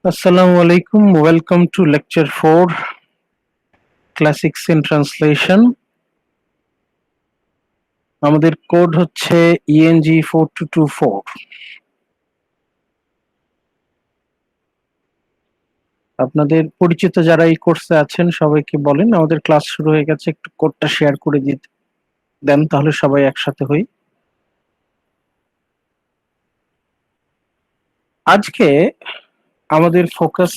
Assalamu alaikum. Welcome to lecture 4, Classics in Translation. আমাদের code হচ্ছে ENG 4224. আপনাদের পরিচিত যারা এই কোর্সে আছেন সবাইকে বলেন আমাদের ক্লাস শুরু হয়ে গেছে, একটু কোডটা শেয়ার করে দিতে দেন, তাহলে সবাই একসাথে হই। আজকে আমাদের ফোকাস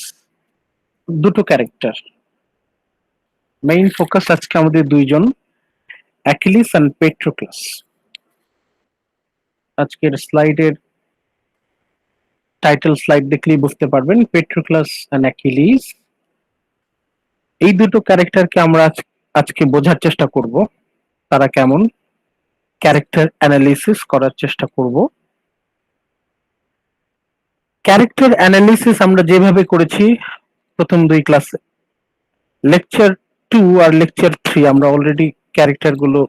দুটো ক্যারেক্টার, মেইন ফোকাস আজকে আমাদের দুইজন, অ্যাকিলিস এন্ড পেট্রোক্লাস। আজকের স্লাইডের টাইটেল স্লাইড দেখলেই বুঝতে পারবেন, পেট্রোক্লাস এন্ড অ্যাকিলিস। এই দুটো ক্যারেক্টারকে আমরা আজকে বোঝার চেষ্টা করব, তারা কেমন, ক্যারেক্টার অ্যানালিসিস করার চেষ্টা করব। ক্যারেক্টার অ্যানালিসিস আমরা যেভাবে করেছি প্রথম দুই ক্লাসে, লেকচার 2 আর লেকচার 3 আমরা অলরেডি ক্যারেক্টার গুলো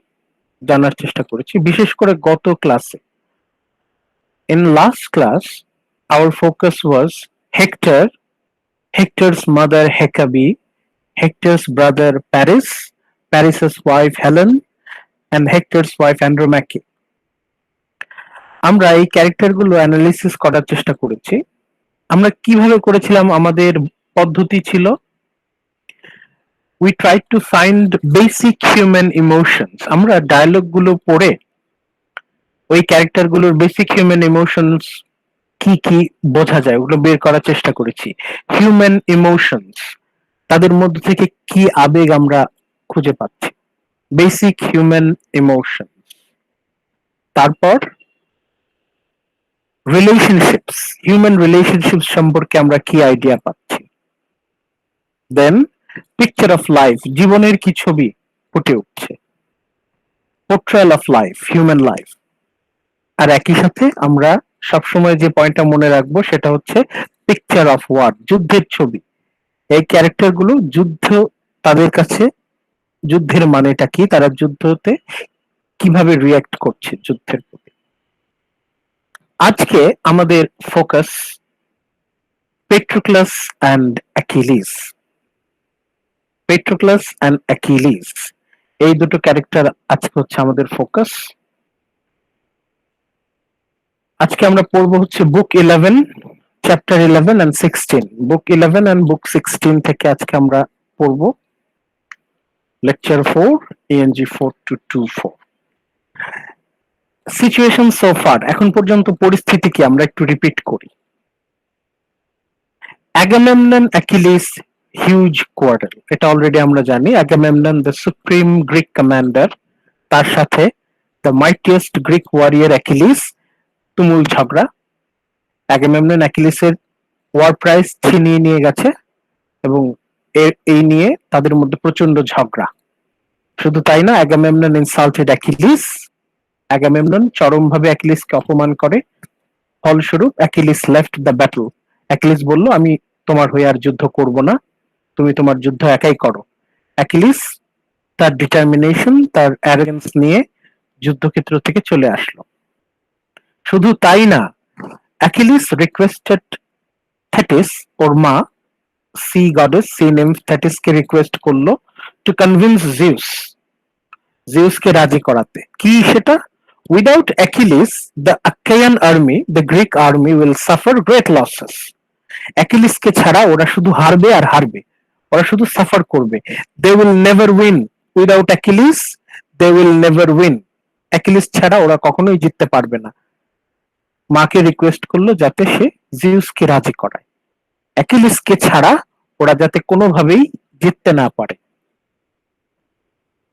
জানার চেষ্টা করেছি, বিশেষ করে গত ক্লাসে। In last class, our focus was Hector, Hector's mother Hecabe, Hector's brother Paris, Paris's wife Helen, and Hector's wife Andromache. আমরা এই ক্যারেক্টার গুলো অ্যানালিসিস করার চেষ্টা করেছি। আমরা কিভাবে করেছিলাম, আমাদের পদ্ধতি ছিল we tried to find basic human emotions. আমরা ডায়লগ গুলো পড়ে ওই ক্যারেক্টার গুলোর বেসিক হিউম্যান ইমোশনস কি কি বোঝা যায় ওগুলো বের করার চেষ্টা করেছি। হিউম্যান ইমোশনস, তাদের মধ্যে থেকে কি আবেগ আমরা খুঁজে পাচ্ছি, বেসিক হিউম্যান ইমোশন। তারপর রিলেশনশিপস, হিউম্যান রিলেশনশিপস সম্পর্কে আমরা কি আইডিয়া পাচ্ছি। দেন পিকচার অফ লাইফ, জীবনের কি ছবি ফুটে উঠছে, portrayal of life, human life. আর একই সাথে আমরা সবসময় যে পয়েন্টটা মনে রাখবো সেটা হচ্ছে পিকচার অফ ওয়ার, যুদ্ধের ছবি। এই ক্যারেক্টার গুলো যুদ্ধ, তাদের কাছে যুদ্ধের মানেটা কি, তারা যুদ্ধতে কিভাবে রিয়্যাক্ট করছে যুদ্ধের প্রতি। আজকে আমাদের focus Patroclus and Achilles. Patroclus and Achilles, এই দুটো ক্যারেক্টার আজকে হচ্ছে আমাদের ফোকাস। আজকে আমরা পড়বো হচ্ছে বুক 11, চ্যাপ্টার 11 and 16। বুক 11 and বুক 16 থেকে আজকে আমরা পড়বো lecture 4, ENG 4224। Situation so far, এখন পর্যন্ত পরিস্থিতি কি আমরা একটু রিপিট করি। অ্যাগামেমনন অ্যাকিলিস হিউজ কোয়ার্টার, এটা অলরেডি আমরা জানি। Agamemnon the supreme Greek commander, তার সাথে the mightiest Greek warrior Achilles তুমুল ঝগড়া। অ্যাগামেমনন অ্যাকিলিসের ওয়ার প্রাইজ ছিনিয়ে নিয়ে গেছে এবং এই নিয়ে তাদের মধ্যে প্রচন্ড ঝগড়া। শুধু তাই না, অ্যাগামেমনন ইনসাল্টেড অ্যাকিলিস, অ্যাগামেমনন চরমভাবে অ্যাকিলিসকে অপমান করে। ফলস্বরূপ Achilles left the battle, Achilles বলল আমি তোমার হয়ে আর যুদ্ধ করব না, তুমি তোমার যুদ্ধ একাই করো। অ্যাকিলিস তার ডিটারমিনেশন, তার অ্যারোগেন্স নিয়ে যুদ্ধক্ষেত্র থেকে চলে আসলো। শুধু তাই না, অ্যাকিলিস রিকোয়েস্টেড থেটিস, ওর মা সি গডেস, সি নেম থেটিসকে রিকোয়েস্ট করলো টু কনভিন্স জিউস, জিউসকে রাজি করাতে। কি সেটা? Without Achilles the Achaean army, the Greek army will suffer great losses. অ্যাকিলিসকে ছাড়া ওরা শুধু হারবে আর হারবে, ওরা শুধু সাফার করবে। They will never win without Achilles, they will never win. Achilles ছাড়া ওরা কখনোই জিততে পারবে না। মাকে রিকোয়েস্ট করলো যাতে সে জিউসকে রাজি করায়, অ্যাকিলিসকে ছাড়া ওরা যাতে কোনোভাবেই জিততে না পারে।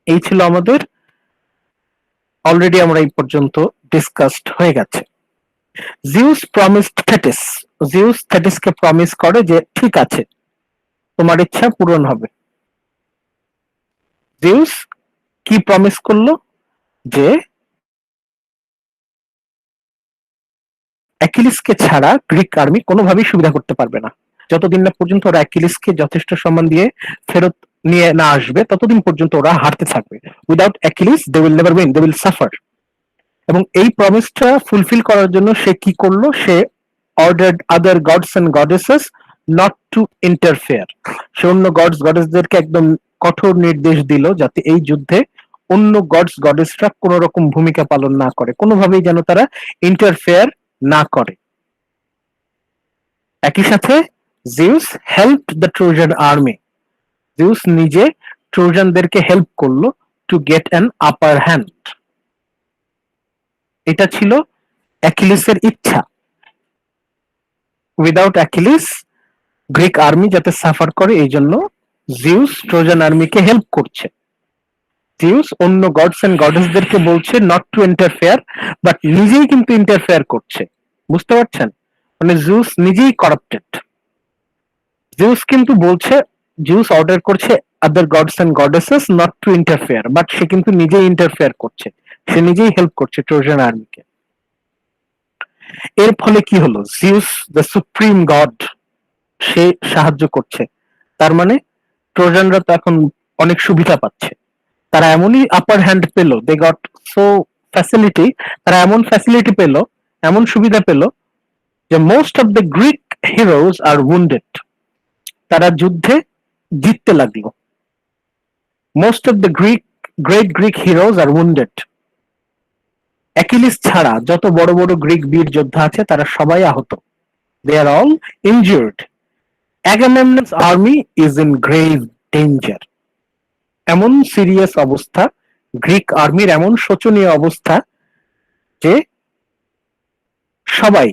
এই ছিল আমাদের, অলরেডি আমরা এই পর্যন্ত ডিসকাসড হয়ে গেছে। জিউস প্রমিসড থেটিস, জিউস থেটিসকে প্রমিস করে যে ঠিক আছে, তোমার ইচ্ছা পূরণ হবে। জিউস কি প্রমিস করলো? যে অ্যাকিলিসকে ছাড়া গ্রিক আর্মি কোনোভাবেই সুবিধা করতে পারবে না। যতদিন না পর্যন্ত ওরা অ্যাকিলিসকে যথেষ্ট সম্মান দিয়ে ফেরত নিয়ে না আসবে, ততদিন পর্যন্ত ওরা হারতে থাকবে। Without Achilles they will never win, they will suffer. এবং এই প্রমিসটা ফুলফিল করার জন্য সে কি করলো? সে ordered other gods and goddesses not to interfere. সে অন্য গডস গডেসদেরকে একদম কঠোর নির্দেশ দিল যাতে এই যুদ্ধে অন্য গডস গডেসরা কোন রকম ভূমিকা পালন না করে, কোনোভাবেই যেন তারা ইন্টারফেয়ার না করে। একই সাথে Zeus help the Trojan army, Zeus নিজে ট্রোজানদেরকে হেল্প করলো to get an upper hand. এটা ছিল অ্যাকিলিসের ইচ্ছা। উইদাউট অ্যাকিলিস গ্রিক আর্মি যাতে সাফার করে এই জন্য জিউস ট্রোজান আর্মিকে হেল্প করছে। জিউস অন্য গডস এন্ড গডেসদেরকে বলছে নট টু ইন্টারফেয়ার, বাট নিজেই কিন্তু ইন্টারফেয়ার করছে। বুঝতে পারছেন? মানে জিউস নিজেই করাপ্টেড। জিউস কিন্তু বলছে, জিউস অর্ডার করছে other gods and goddesses not to interfere, but সে কিন্তু নিজেই ইন্টারফেয়ার করছে, সে নিজেই হেল্প করছে ট্রোজান আর্মিকে। এর ফলে কি হলো? জিউস দ্য সুপ্রিম গড, সে সাহায্য করছে। তার মানে ট্রোজানরা তো এখন অনেক সুবিধা পাচ্ছে। তারা এমনই আপার হ্যান্ড পেল, দে গট সো ফ্যাসিলিটি, তারা এমন ফ্যাসিলিটি পেল, এমন সুবিধা পেল যে most of the Greek heroes R wounded, তারা যুদ্ধে জিততে লাগলো। Most of the great Greek heroes R wounded. Achilles ছাড়া যত বড় বড় গ্রিক বীর যোদ্ধা আছে তারা সবাই আহত। They are all injured. Agamemnon's army is in grave danger. এমন সিরিয়াস অবস্থা, গ্রিক আর্মির এমন শোচনীয় অবস্থা যে সবাই,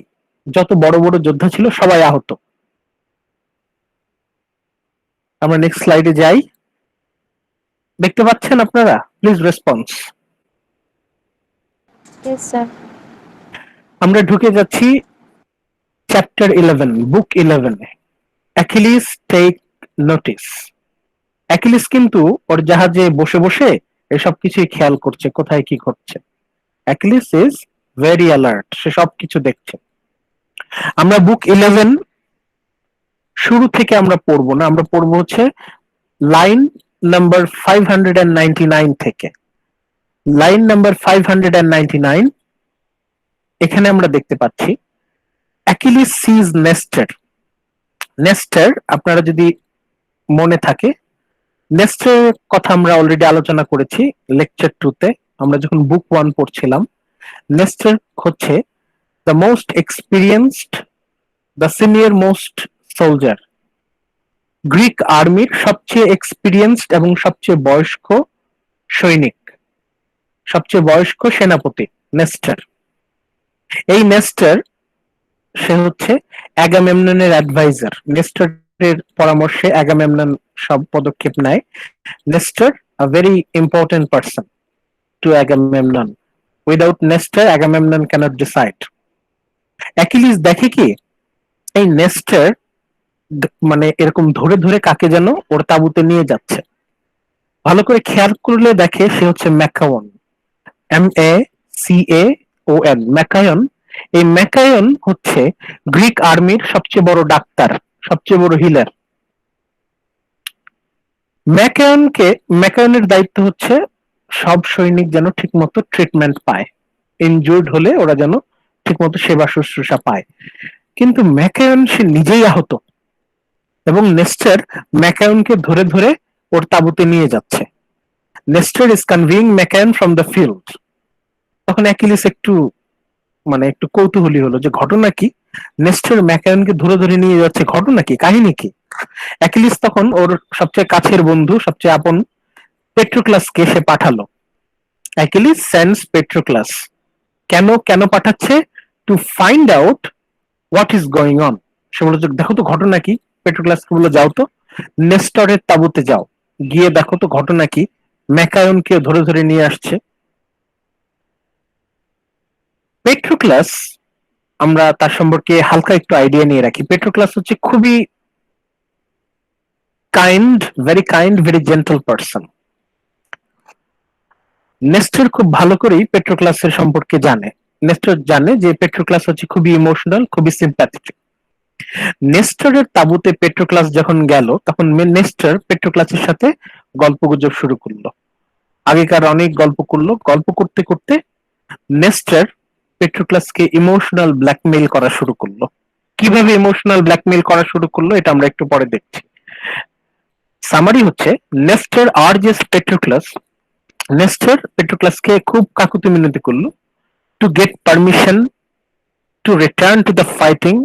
যত বড় বড় যোদ্ধা ছিল সবাই আহত। আমরা নেক্সট স্লাইডে যাই। দেখতে পাচ্ছেন আপনারা? Please response. Yes, sir. আমরা ঢুকে যাচ্ছি চ্যাপ্টার 11, বুক 11 এ। Achilles take notice. অ্যাকিলিস কিন্তু ওর জাহাজে বসে বসে এসব কিছুই খেয়াল করছে, কোথায় কি ঘটছে। অ্যাকিলিস ইজ ভেরি অ্যালার্ট, সে সবকিছু দেখছে। আমরা বুক 11 শুরু থেকে আমরা পড়বো না, আমরা পড়বো হচ্ছে লাইন নাম্বার 599 থেকে। লাইন নাম্বার 599, এখানে আমরা দেখতে পাচ্ছি অ্যাকিলিস সিজ নেস্টার। নেস্টার, আপনারা যদি মনে থাকে, নেস্টার কথা আমরা অলরেডি আলোচনা করেছি লেকচার 2 তে, আমরা যখন বুক 1 পড়ছিলাম। নেস্টার হচ্ছে the most experienced, the senior most soldier, Greek আর্মির সবচেয়ে এক্সপিরিয়েন্সড এবং সবচেয়ে বয়স্ক সৈনিক, সবচেয়ে বয়স্ক সেনাপতি নেস্টার। এই নেস্টার, সে হচ্ছে অ্যাগামেমননের অ্যাডভাইজার। নেস্টারের পরামর্শে অ্যাগামেমনন সব পদক্ষেপ নেয়। Nestor a very important person to Agamemnon. Without Nestor Agamemnon cannot decide. Achilles দেখে কি এই নেস্টার মানে এরকম ধরে ধরে কাকে যেন ওর তাঁবুতে নিয়ে যাচ্ছে। ভালো করে খেয়াল করলে দেখে সে হচ্ছে ম্যাকাওন, MACAON, ম্যাকায়ন। এই ম্যাকায়ন হচ্ছে গ্রিক আর্মির সবচেয়ে বড় ডাক্তার, সবচেয়ে বড় হিলার। ম্যাকায়নের দায়িত্ব হচ্ছে সব সৈনিক যেন ঠিকমতো ট্রিটমেন্ট পায়, ইনজুর্ড হলে ওরা যেন ঠিকমতো সেবা শুশ্রূষা পায়। কিন্তু ম্যাকায়ন সে নিজেই আহত, এবং নেস্টার ম্যাকায়নকে ধরে ধরে ওর তাঁবুতে নিয়ে যাচ্ছে। Nestor is conveying Machaon from the field. তখন অ্যাকিলিস একটু একটু কৌতূহলী হলো যে ঘটনা কি, নেস্টার ম্যাকায়নকে ধরে ধরে নিয়ে যাচ্ছে, ঘটনা কি, কাহিনী কি। অ্যাকিলিস তখন ওর সবচেয়ে কাছের বন্ধু, সবচেয়ে আপন পেট্রোক্লাসকে সে পাঠালো। Achilles sends Patroclus. কেন কেন পাঠাচ্ছে? To find out what is going on. সে বলল যে দেখো তো ঘটনা কি। পেট্রোক্লাসকে বললো যাও তো নেস্টরের তাঁবুতে যাও, গিয়ে দেখো তো ঘটনা কি, ম্যাকায়নকে ধরে ধরে নিয়ে আসছে। পেট্রোক্লাস, আমরা তার সম্পর্কে হালকা একটু আইডিয়া নিয়ে রাখি। পেট্রোক্লাস হচ্ছে খুবই kind, very gentle person. Nestor খুব ভালো করেই পেট্রোক্লাসের সম্পর্কে জানে। নেস্টর জানে যে পেট্রোক্লাস হচ্ছে খুবই ইমোশনাল, খুবই সিম্প্যাথেটিক। নেস্টরের তাঁবুতে পেট্রোক্লাস যখন গেল, তখন নেস্টর পেট্রোক্লাসের সাথে গল্পগুজব শুরু করলো। আগেকার অনেক গল্প করলো। গল্প করতে করতে নেস্টর পেট্রোক্লাসকে ইমোশনাল ব্ল্যাকমেইল করা শুরু করলো। কিভাবে ইমোশনাল ব্ল্যাকমেইল করা শুরু করলো এটা আমরা একটু পরে দেখছি। সামারি হচ্ছে নেস্টার আর্জেস পেট্রোক্লাস, নেস্টার পেট্রোক্লাসকে খুব কাকুতি মিনতি করলো to get permission to return to the fighting,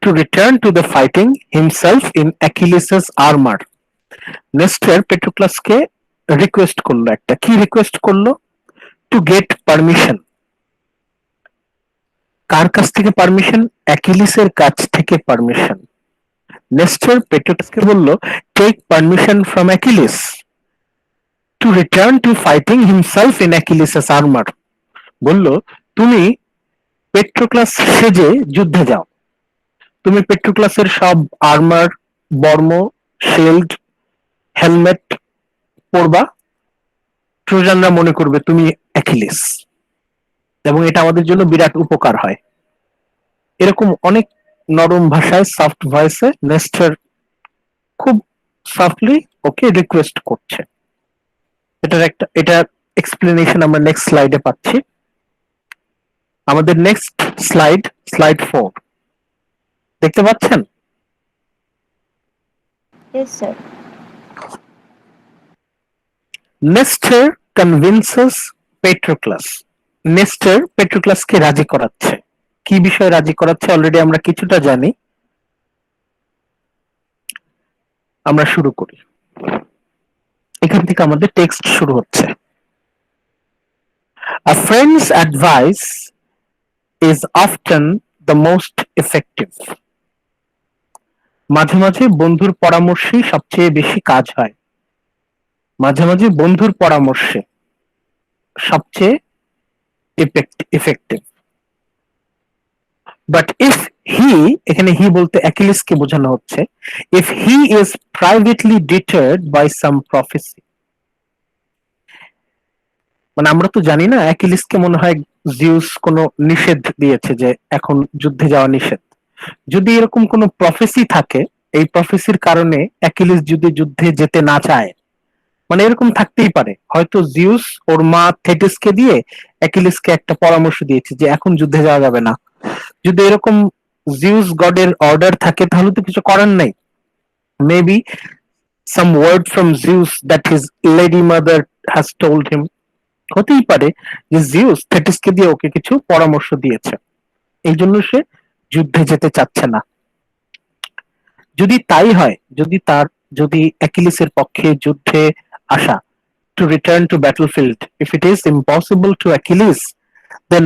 to return to the fighting himself in Achilles' armor. Nestor পেট্রোক্লাসকে রিকোয়েস্ট করলো, একটা কি রিকোয়েস্ট করলো? To get permission. কার কাছ থেকে পারমিশন? অ্যাকিলিসের কাছ থেকে পারমিশন। নেস্টার পেট্রোক্লাসকে বলল take permission from Achilles to return to fighting himself in Achilles's armour. বলল তুমি পেট্রোক্লাস সেজে যুদ্ধে যাও, তুমি পেট্রোক্লাসের সব আর্মার, বর্ম, শিল্ড, হেলমেট পরবা, ট্রোজানরা মনে করবে তুমি অ্যাকিলিস, এবং এটা আমাদের জন্য বিরাট উপকার হয়। এরকম অনেক নরম ভাষায়, সফট ভয়েসে নেস্টার খুব সফটলি ওকে রিকোয়েস্ট করছে। এটা এক্সপ্লেনেশন আমরা নেক্সট স্লাইডে পাচ্ছি। আমাদের নেক্সট স্লাইড, স্লাইড 4 দেখতে পাচ্ছেন? Yes, sir. নেস্টার কনভিন্সেস পেট্রোক্লাস। নেস্টার পেট্রোক্লাসকে রাজি করাচ্ছে। কি বিষয়ে রাজি করাচ্ছে অলরেডি আমরা কিছুটা জানি। আমরা শুরু করি, এখান থেকে আমাদের টেক্সট শুরু হচ্ছে। A friend's advice is often the most effective. মাঝে মাঝে বন্ধুর পরামর্শই সবচেয়ে বেশি কাজ হয়। মাঝে মাঝে বন্ধুর পরামর্শে সবচেয়ে ইফেক্টিভ। বাট ইফ হি, এখানে হি বলতে অ্যাকিলিসকে বোঝানো হচ্ছে, if he is privately deterred by some prophecy. মানে আমরা তো জানি না, অ্যাকিলিসকে মনে হয় জিউস কোনো নিষেধ দিয়েছে যে এখন যুদ্ধে যাওয়া নিষেধ। যদি এরকম কোনো প্রফেসি থাকে, এই প্রফেসির কারণে অ্যাকিলিস যদি যুদ্ধে যেতে না চায়, মানে এরকম থাকতেই পারে, হয়তো জিউস ওর মা থেটিসকে দিয়ে অ্যাকিলিসকে একটা পরামর্শ দিয়েছে যে এখন যুদ্ধে যাওয়া যাবে না। যদি এরকম জিউস গডের অর্ডার থাকে তাহলে তো কিছু করার নাই। Maybe some word from Zeus that his lady mother has told him. হতেই পারে যে জিউস থেটিসকে দিয়ে ওকে কিছু পরামর্শ দিয়েছে, এই জন্য সে যুদ্ধে যেতে চাচ্ছে না। যদি তাই হয়, যদি অ্যাকিলিসের পক্ষে যুদ্ধে আসা, to return to battlefield, if it is impossible to Achilles, then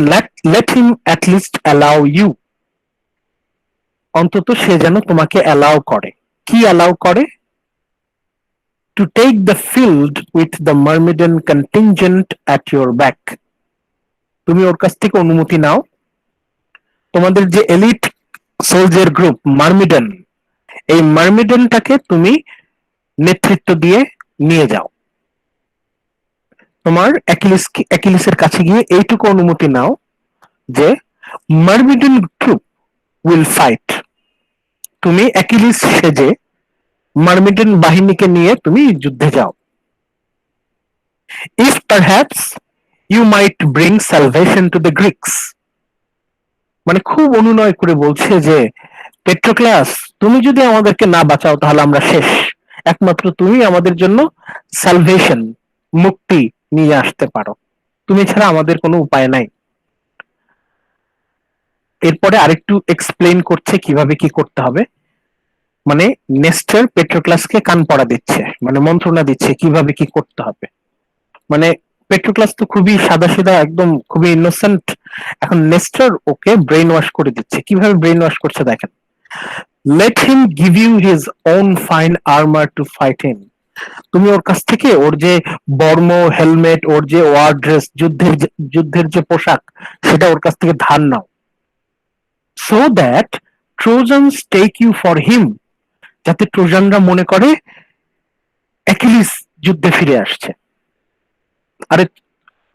let him at least allow you. অন্তত সে যেন তোমাকে অ্যালাউ করে। কি অ্যালাউ করে? To take the field with the Myrmidon contingent at your back. তুমি ওর কাছ থেকে অনুমতি নাও, তোমাদের যে এলিট সোলজার গ্রুপ মার্মিডন, এই মার্মিডনটাকে তুমি নেতৃত্ব দিয়ে নিয়ে যাও। তোমার অ্যাকিলিসের কাছে গিয়ে এইটুকু অনুমতি নাও যে মার্মিডন ট্রুপ উইল ফাইট। তুমি অ্যাকিলিস সেজে মার্মিডন বাহিনীকে নিয়ে তুমি যুদ্ধে যাও। If perhaps you might bring salvation to the Greeks. মানে খুব অনুনয় করে বলছে যে পেট্রোক্লাস, তুমি যদি আমাদেরকে না বাঁচাও তাহলে আমরা শেষ, একমাত্র তুমি আমাদের জন্য সালভেশন, মুক্তি নিয়ে আসতে পারো, তুমি ছাড়া আমাদের কোনো উপায় নাই। এরপরে আরেকটু এক্সপ্লেইন করছে কিভাবে কি করতে হবে। মানে নেস্টার পেট্রোক্লাসকে কান পড়া দিচ্ছে, মানে মন্ত্রণা দিচ্ছে কিভাবে কি করতে হবে। মানে পেট্রোক্লাস তো খুবই সাদাসিধা, একদম খুবই ইনোসেন্ট। এখন নেস্টার ওকে ব্রেইন ওয়াশ করে দিচ্ছে। কিভাবে ব্রেইন ওয়াশ করছে দেখেন। Let him give you his own fine armour to fight him. তুমি ওর কাছ থেকে ওর যে বর্ম, হেলমেট, ওর যে ওয়ার ড্রেস, যুদ্ধের যে পোশাক, সেটা ওর কাছ থেকে ধার নাও। So that Trojans take you for him, যাতে ট্রোজানরা মনে করে অ্যাকিলিস যুদ্ধে ফিরে আসছে। আরে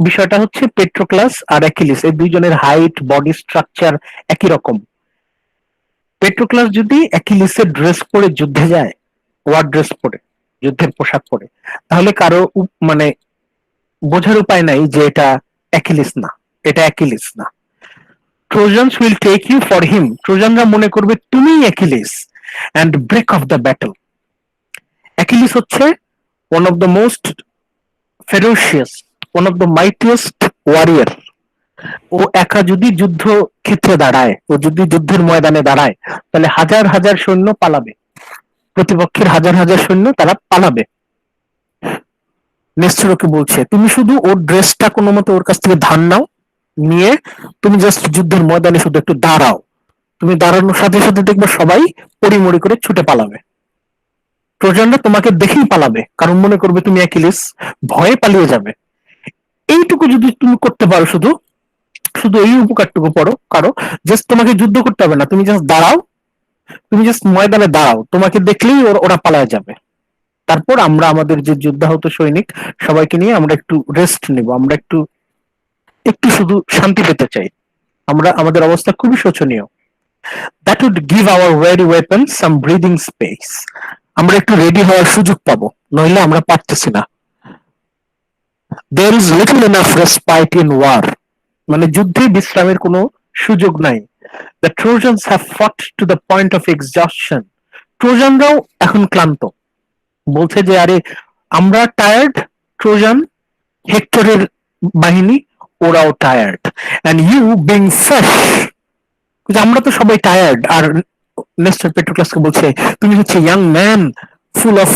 বিষয়টা হচ্ছে পেট্রোক্লাস আর অ্যাকিলিস এই দুইজনের হাইট, বডি স্ট্রাকচার একই রকম। পেট্রোক্লাস যদি অ্যাকিলিসের ড্রেস পরে যুদ্ধে যায়, ওয়ার ড্রেস পরে, যুদ্ধের পোশাক পরে, তাহলে কারো মানে বোঝার উপায় নাই যে এটা অ্যাকিলিস না, এটা অ্যাকিলিস না। Trojans will take you for him, ট্রোজানরা মনে করবে তুমিই Achilles, and break off the battle. Achilles হচ্ছে one of the most ferocious, one of the mightiest warrior. ও একা যদি যুদ্ধ ক্ষেত্রে দাঁড়ায়, ও যদি যুদ্ধের ময়দানে দাঁড়ায়, তাহলে হাজার হাজার সৈন্য পালাবে, প্রতিপক্ষের হাজার হাজার সৈন্য তারা পালাবে। নেস্টর ওকে বলছে তুমি শুধু ওর ড্রেসটা কোনো মতো ওর কাছ থেকে ধার নাও, নিয়ে তুমি জাস্ট যুদ্ধের ময়দানে শুধু একটু দাঁড়াও, তুমি দাঁড়ানোর সাথে সাথে দেখবে সবাই পরিমরি করে ছুটে পালাবে। ট্রোজানরা তোমাকে দেখেই পালাবে, কারণ মনে করবে তুমি অ্যাকিলিস, ভয়ে পালিয়ে যাবে। এইটুকু যদি তুমি করতে পারো, শুধু শুধু এই উপকারটুকু পড়ো কারো, জাস্ট তোমাকে যুদ্ধ করতে হবে না, তুমি জাস্ট দাঁড়াও, তুমি জাস্ট ময়দানে দাঁড়াও, তোমাকে দেখলেই ওরা পালায় যাবে। তারপর আমরা আমাদের যে যোদ্ধাহত সৈনিক সবাইকে নিয়ে আমরা একটু রেস্ট নিব, আমরা একটু একটু শুধু শান্তি পেতে চাই, আমরা আমাদের অবস্থা খুবই শোচনীয়। That would give our weary weapon some breathing space, আমরা একটু রেডি হওয়ার সুযোগ পাবো, নইলে আমরা পারতেছি না। there is little enough respite in war, মানে যুদ্ধে বিশ্রামের কোনো সুযোগ নাই। the Trojans have fought to the point of exhaustion, ট্রোজানরাও এখন ক্লান্ত, বলছে যে আরে আমরা টায়ার্ড, ট্রোজান হেক্টরের বাহিনী ওরাও tired, and you being fresh, আমরা তো সবাই টায়ার্ড। আর নেস্টর পেট্রোক্লাসকে বলছে তুমি হচ্ছে young man, full of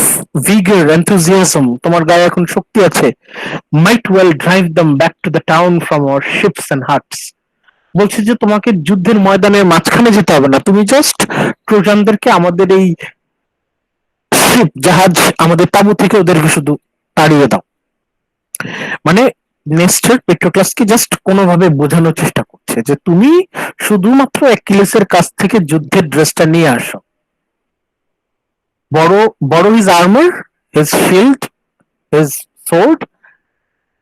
vigour enthusiasm, তোমার গায়ে এখন শক্তি আছে, might well drive them back to the town from our ships and huts. বলছে যে তোমাকে যুদ্ধের ময়দানের মাঝখানে যেতে হবে না, তুমি জাস্ট ট্রোজানদেরকে আমাদের এই শিপ জাহাজ, আমাদের তাঁবু থেকে ওদেরকে শুধু তাড়িয়ে দাও। মানে নেস্টর পেট্রোক্লাসকে জাস্ট কোনোভাবে বোঝানোর চেষ্টা করছে যে তুমি শুধুমাত্র অ্যাকিলিসের কাছ থেকে যুদ্ধের ড্রেসটা নিয়ে আসো, বড় বড় his armour, his shield, his sword,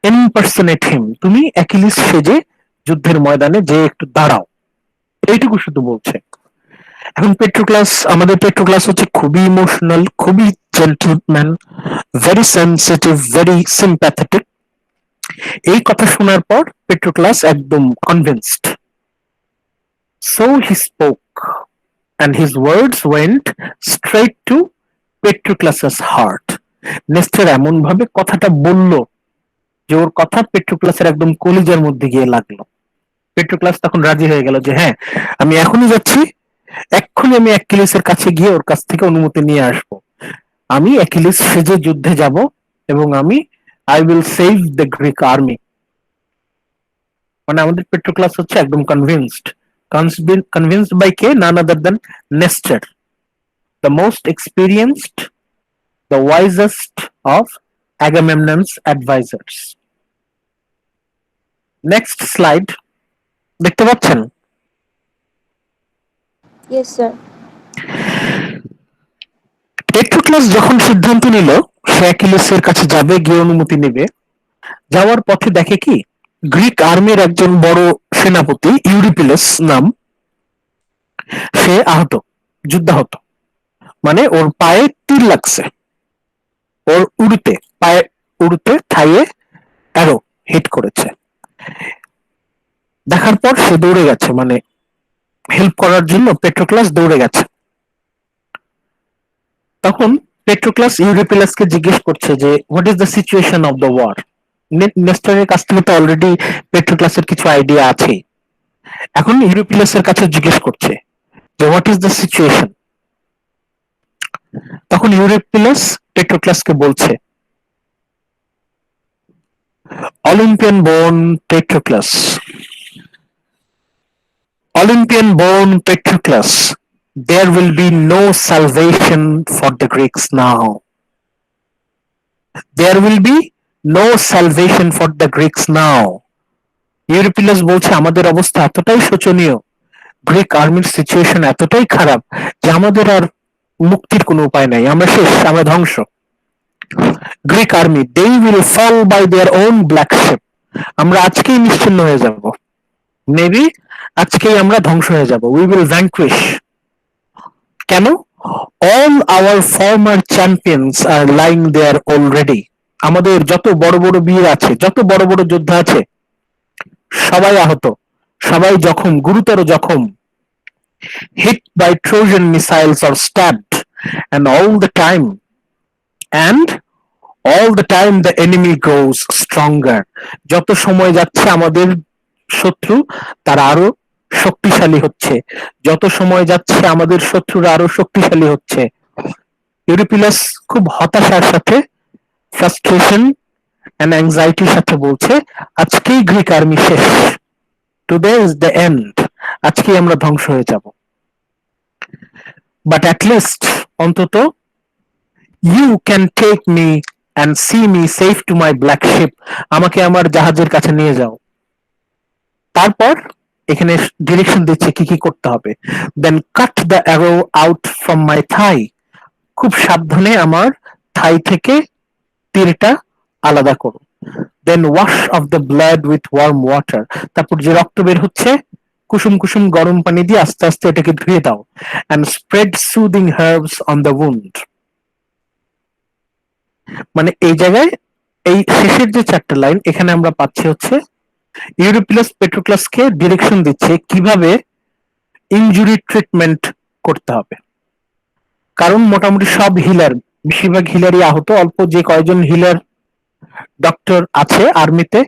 impersonate him, তুমি অ্যাকিলিস সেজে যুদ্ধের ময়দানে যে একটু দাঁড়াও, এইটুকু শুধু বলছে। এখন পেট্রোক্লাস, আমাদের পেট্রোক্লাস হচ্ছে খুবই ইমোশনাল, খুবই gentleman, very sensitive, very sympathetic. এই কথা শোনার পর পেট্রোক্লাস একদম convinced. So he spoke and his words went straight to পেট্রোক্লাসের হার্ট। নেস্টর এমন ভাবে কথাটা বলল যে ওর কথা পেট্রোক্লাসের একদম কলিজার মধ্যে গিয়ে লাগলো। পেট্রোক্লাস তখন রাজি হয়ে গেল যে হ্যাঁ, আমি এখনই যাচ্ছি, এক্ষুনি আমি অ্যাকিলিসের কাছে গিয়ে ওর কাছ থেকে অনুমতি নিয়ে আসবো, আমি অ্যাকিলিস সেজে যুদ্ধে যাব, এবং আমি I will save the Greek army. মানে আমাদের পেট্রোক্লাস হচ্ছে একদম কনভিন্সড। কনভিন্সড বাই কে? None other than Nestor, the most experienced, the wisest of Agamemnon's advisors. Next slide. দেখতে পাচ্ছেন? Yes, sir. পেট্রোক্লাস যখন সিদ্ধান্ত নিল সে অ্যাকিলিসের কাছে যাবে, গিয়ে অনুমতি নেবে, যাওয়ার পথে দেখে কি গ্রিক আর্মির একজন বড় সেনাপতি ইউরিপিলাস নাম, সে আহত, যুদ্ধাহত, মানে ওর পায়ে তীর লাগছে, ওর উড়ুতে, পায়ে উড়ুতে থাইয়ে অ্যারো হিট করেছে। দেখার পর সে দৌড়ে গেছে, মানে হেল্প করার জন্য পেট্রোক্লাস দৌড়ে গেছে। তখন পেট্রোক্লাস ইউরিপিলাসকে জিজ্ঞেস করছে যে what is the situation of the war. নেস্টরের কাছ থেকে তো অলরেডি পেট্রোক্লাসের কিছু আইডিয়া আছে, এখন ইউরিপিলাসের কাছে জিজ্ঞেস করছে যে হোয়াট ইজ দ্য সিচুয়েশন। তখন ইউরিপিলাস পেট্রোক্লাসকে বলছে Olympian born Patroclus, Olympian born Patroclus, there will be no salvation for the Greeks now. There will be no salvation for the Greeks now. ইউরিপিলাস বলছে আমাদের অবস্থা এতটাই শোচনীয়, গ্রিক আর্মির সিচুয়েশন এতটাই খারাপ যে আমাদের আর মুক্তির কোনো উপায় নাই, আমরা শেষ, আমরা ধ্বংস। Greek army, they will fall by their own black ship, আমরা আজকেই নিশ্চিহ্ন হয়ে যাব, মেবি আজকেই আমরা ধ্বংস হয়ে যাব, উই উইল ভ্যাঙ্কুইশ। কেন? All our former champions are lying there already, আমাদের যত বড় বড় বীর আছে, যত বড় বড় যোদ্ধা আছে, সবাই আহত, সবাই জখম, গুরুতর জখম, hit by Trojan missiles or stabbed, and and all the time the enemy grows stronger. যত সময় যাচ্ছে আমাদের শত্রু তারা আরো শক্তিশালী হচ্ছে, যত সময় যাচ্ছে আমাদের শত্রুরা আরো শক্তিশালী হচ্ছে। ইউরিপিলাস খুব হতাশার সাথে, ফ্রাস্ট্রেশন এন্ড অ্যাংজাইটির সাথে বলছে, আজকেই গ্রিক আর্মি শেষ, টুডে ইজ দ্য এন্ড, আজকেই আমরা ধ্বংস হয়ে যাব। বাট অ্যাট লিস্ট, অন্তত, you can take me and see me safe to my black ship, আমাকে আমার জাহাজের কাছে নিয়ে যাও। তারপর এখানে ডিরেকশন দিচ্ছে কি কি করতে হবে। Then cut the arrow out from my thigh, খুব সাবধানে আমার থাই থেকে তীরটা আলাদা করো। Then wash off the blood with warm water, তারপর যে রক্ত বের হচ্ছে কুসুম কুসুম গরম পানি দিয়ে আস্তে আস্তে এটাকে ধুয়ে দাও। And spread soothing herbs on the wound, মানে এই জায়গায় এই শেষের যে চারটা লাইন এখানে আমরা পাচ্ছি হচ্ছে ইউরিপিলাস পেট্রোক্লাসকে ডিরেকশন দিচ্ছে কিভাবে ইনজুরি ট্রিটমেন্ট করতে হবে। কারণ মোটামুটি সব হিলার, বেশিরভাগ হিলারই আহত, অল্প যে কয়জন হিলার ডক্টর আছে আর্মিতে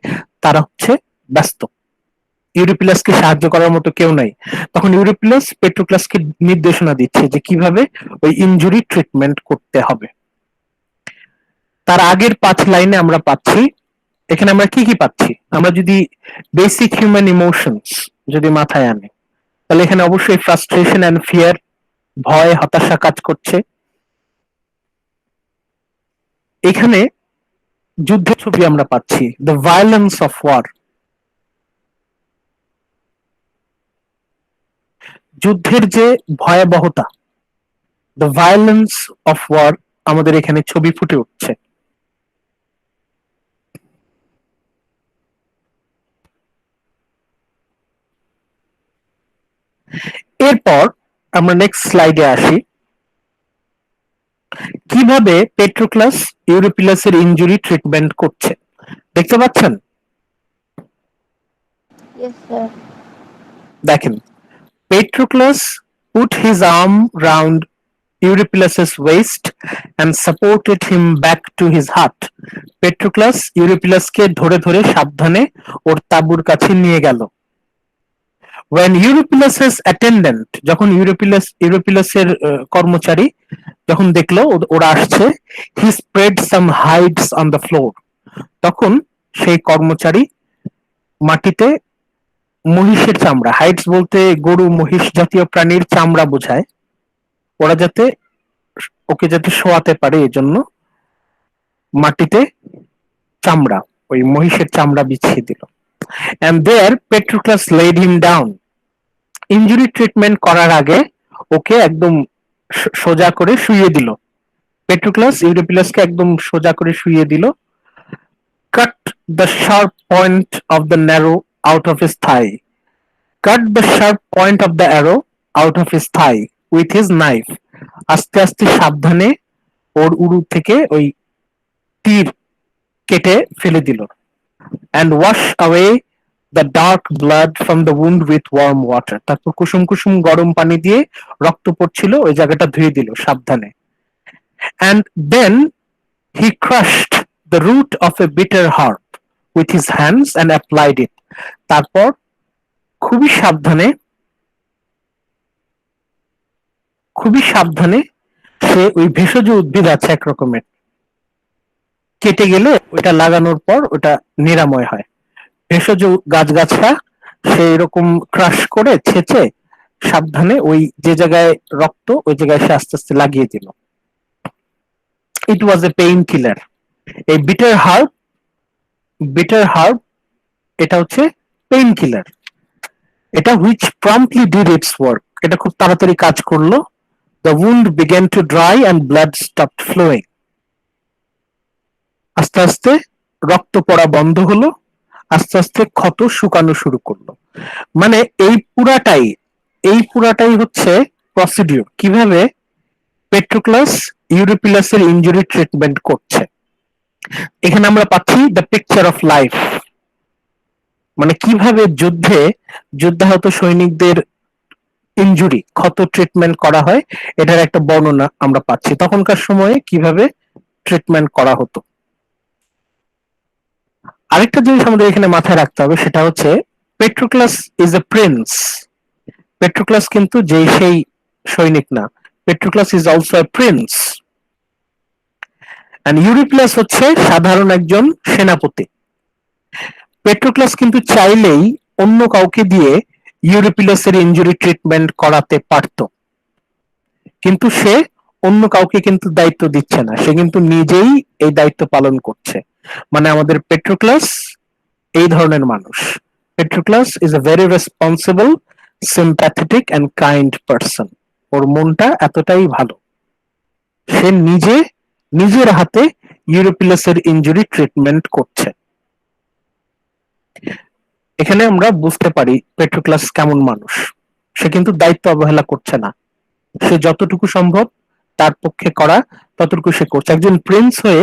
তারা হচ্ছে ব্যস্ত, ইউরিপিলাসকে সাহায্য করার মতো কেউ নাই। তখন ইউরিপিলাস পেট্রোক্লাসকে নির্দেশনা দিচ্ছে যে কিভাবে ওই ইনজুরি ট্রিটমেন্ট করতে হবে। তার আগের 5 লাইনে আমরা পাচ্ছি, এখানে আমরা কি কি পাচ্ছি, আমরা যদি বেসিক হিউম্যান ইমোশনস যদি মাথায় আনি তাহলে এখানে অবশ্যই ফ্রাস্ট্রেশন এন্ড ফিয়ার, ভয় হতাশা কাজ করছে। এখানে যুদ্ধের ছবি আমরা পাচ্ছি, দ্য ভায়োলেন্স অফ ওয়ার, যুদ্ধের যে ভয়াবহতা, দ্য ভায়োলেন্স অফ ওয়ার আমাদের এখানে ছবি ফুটে উঠছে। এরপর আমরা নেক্সট স্লাইডে আসি, কিভাবে পেট্রোক্লাস ইউরিপিলাসের ইনজুরি ট্রিটমেন্ট করছে। দেখতে পাচ্ছেন? Yes, sir. দেখেন, Patroclus put his arm round Eurypylus' waist and supported him back to his hut. Patroclus ইউরিপিলাসকে ধরে ধরে সাবধানে ওর তাঁবুর কাছে নিয়ে গেল। When Eurypylus' attendant, যখন ইউরিপিলাসের কর্মচারী যখন দেখলো ওরা আসছে, he spread some hides on the floor. তখন সেই কর্মচারী মাটিতে মহিষের চামড়া, হাইডস বলতে গরু মহিষ জাতীয় প্রাণীর চামড়া বোঝায়, ওরা যাতে ওকে যাতে শোয়াতে পারে এজন্য মাটিতে চামড়া, ওই মহিষের চামড়া বিছিয়ে দিল। and there Patroclus laid him down. Injury treatment করার আগে ওকে একদম সোজা করে শুইয়ে দিল। পেট্রোক্লাস ইউরিপিলাসকে একদম সোজা করে শুইয়ে দিল। cut the sharp point of the narrow out of his thigh. Cut the sharp point of the arrow out of his thigh with his knife. আস্তে আস্তে সাবধানে ওর উরু থেকে ওই তীর কেটে ফেলে দিল। And wash away the dark blood from the wound with warm water. তারপর কুসুম কুসুম গরম পানি দিয়ে রক্ত পড়ছিল ওই জায়গাটা ধুয়ে দিল সাবধানে। And then he crushed the root of a bitter herb with his hands and applied it. তারপর খুবই সাবধানে সে ওই ভেষজ উদ্ভিদ আছে এক রকমের, কেটে গেলে ওটা লাগানোর পর ওটা নিরাময় হয়। ভেষজ গাছগাছরা সেই রকম ক্রাশ করে ছেঁচে সাবধানে ওই যে জায়গায় রক্ত ওই জায়গায় সে আস্তে আস্তে লাগিয়ে দিল। ইট ওয়াজ এ পেইন কিলার। এই বিটার হার্ব এটা হচ্ছে পেইন কিলার, এটা which promptly did it's work, এটা খুব তাড়াতাড়ি কাজ করলো। The wound began to dry and blood stopped flowing. আস্তে আস্তে রক্ত পড়া বন্ধ হলো, আস্তে আস্তে ক্ষত শুকানো শুরু করলো। মানে এই পুরাটাই হচ্ছে প্রসিডিউর, কিভাবে পেট্রোক্লাস ইউরিপিলাসের ইনজুরি ট্রিটমেন্ট করছে। এখানে আমরা পাচ্ছি দ্য পিকচার অফ লাইফ, মানে কিভাবে যুদ্ধাহত সৈনিকদের ইনজুরি ক্ষত ট্রিটমেন্ট করা হয়, এটার একটা বর্ণনা আমরা পাচ্ছি তখনকার সময়ে কিভাবে ট্রিটমেন্ট করা হতো। আরেকটা জিনিস আমাদের এখানে মাথায় রাখতে হবে, সেটা হচ্ছে পেট্রোক্লাস ইজ এ প্রিন্স। পেট্রোক্লাস কিন্তু সেই সৈনিক না, Patroclus is also a prince, and Eurypylus হচ্ছে সাধারণ একজন সেনাপতি। পেট্রোক্লাস কিন্তু চাইলেই অন্য কাউকে দিয়ে ইউরিপিলাসের ইনজুরি ট্রিটমেন্ট করাতে পারতো, কিন্তু সে অন্য কাউকে কিন্তু দায়িত্ব দিচ্ছে না, সে কিন্তু নিজেই এই দায়িত্ব পালন করছে। মানে আমাদের পেট্রোক্লাস এই ধরনের মানুষ। Patroclus is a very responsible, sympathetic and kind person. ওর মনটা এতটাই ভালো, সে নিজের হাতে ইউরোপিলাসের ইনজুরি ট্রিটমেন্ট করছে। এখানে আমরা বুঝতে পারি পেট্রোক্লাস কেমন মানুষ। সে কিন্তু দায়িত্ব অবহেলা করছে না, সে যতটুকু সম্ভব তার পক্ষে করা ততটুকু সে করছে। একজন প্রিন্স হয়ে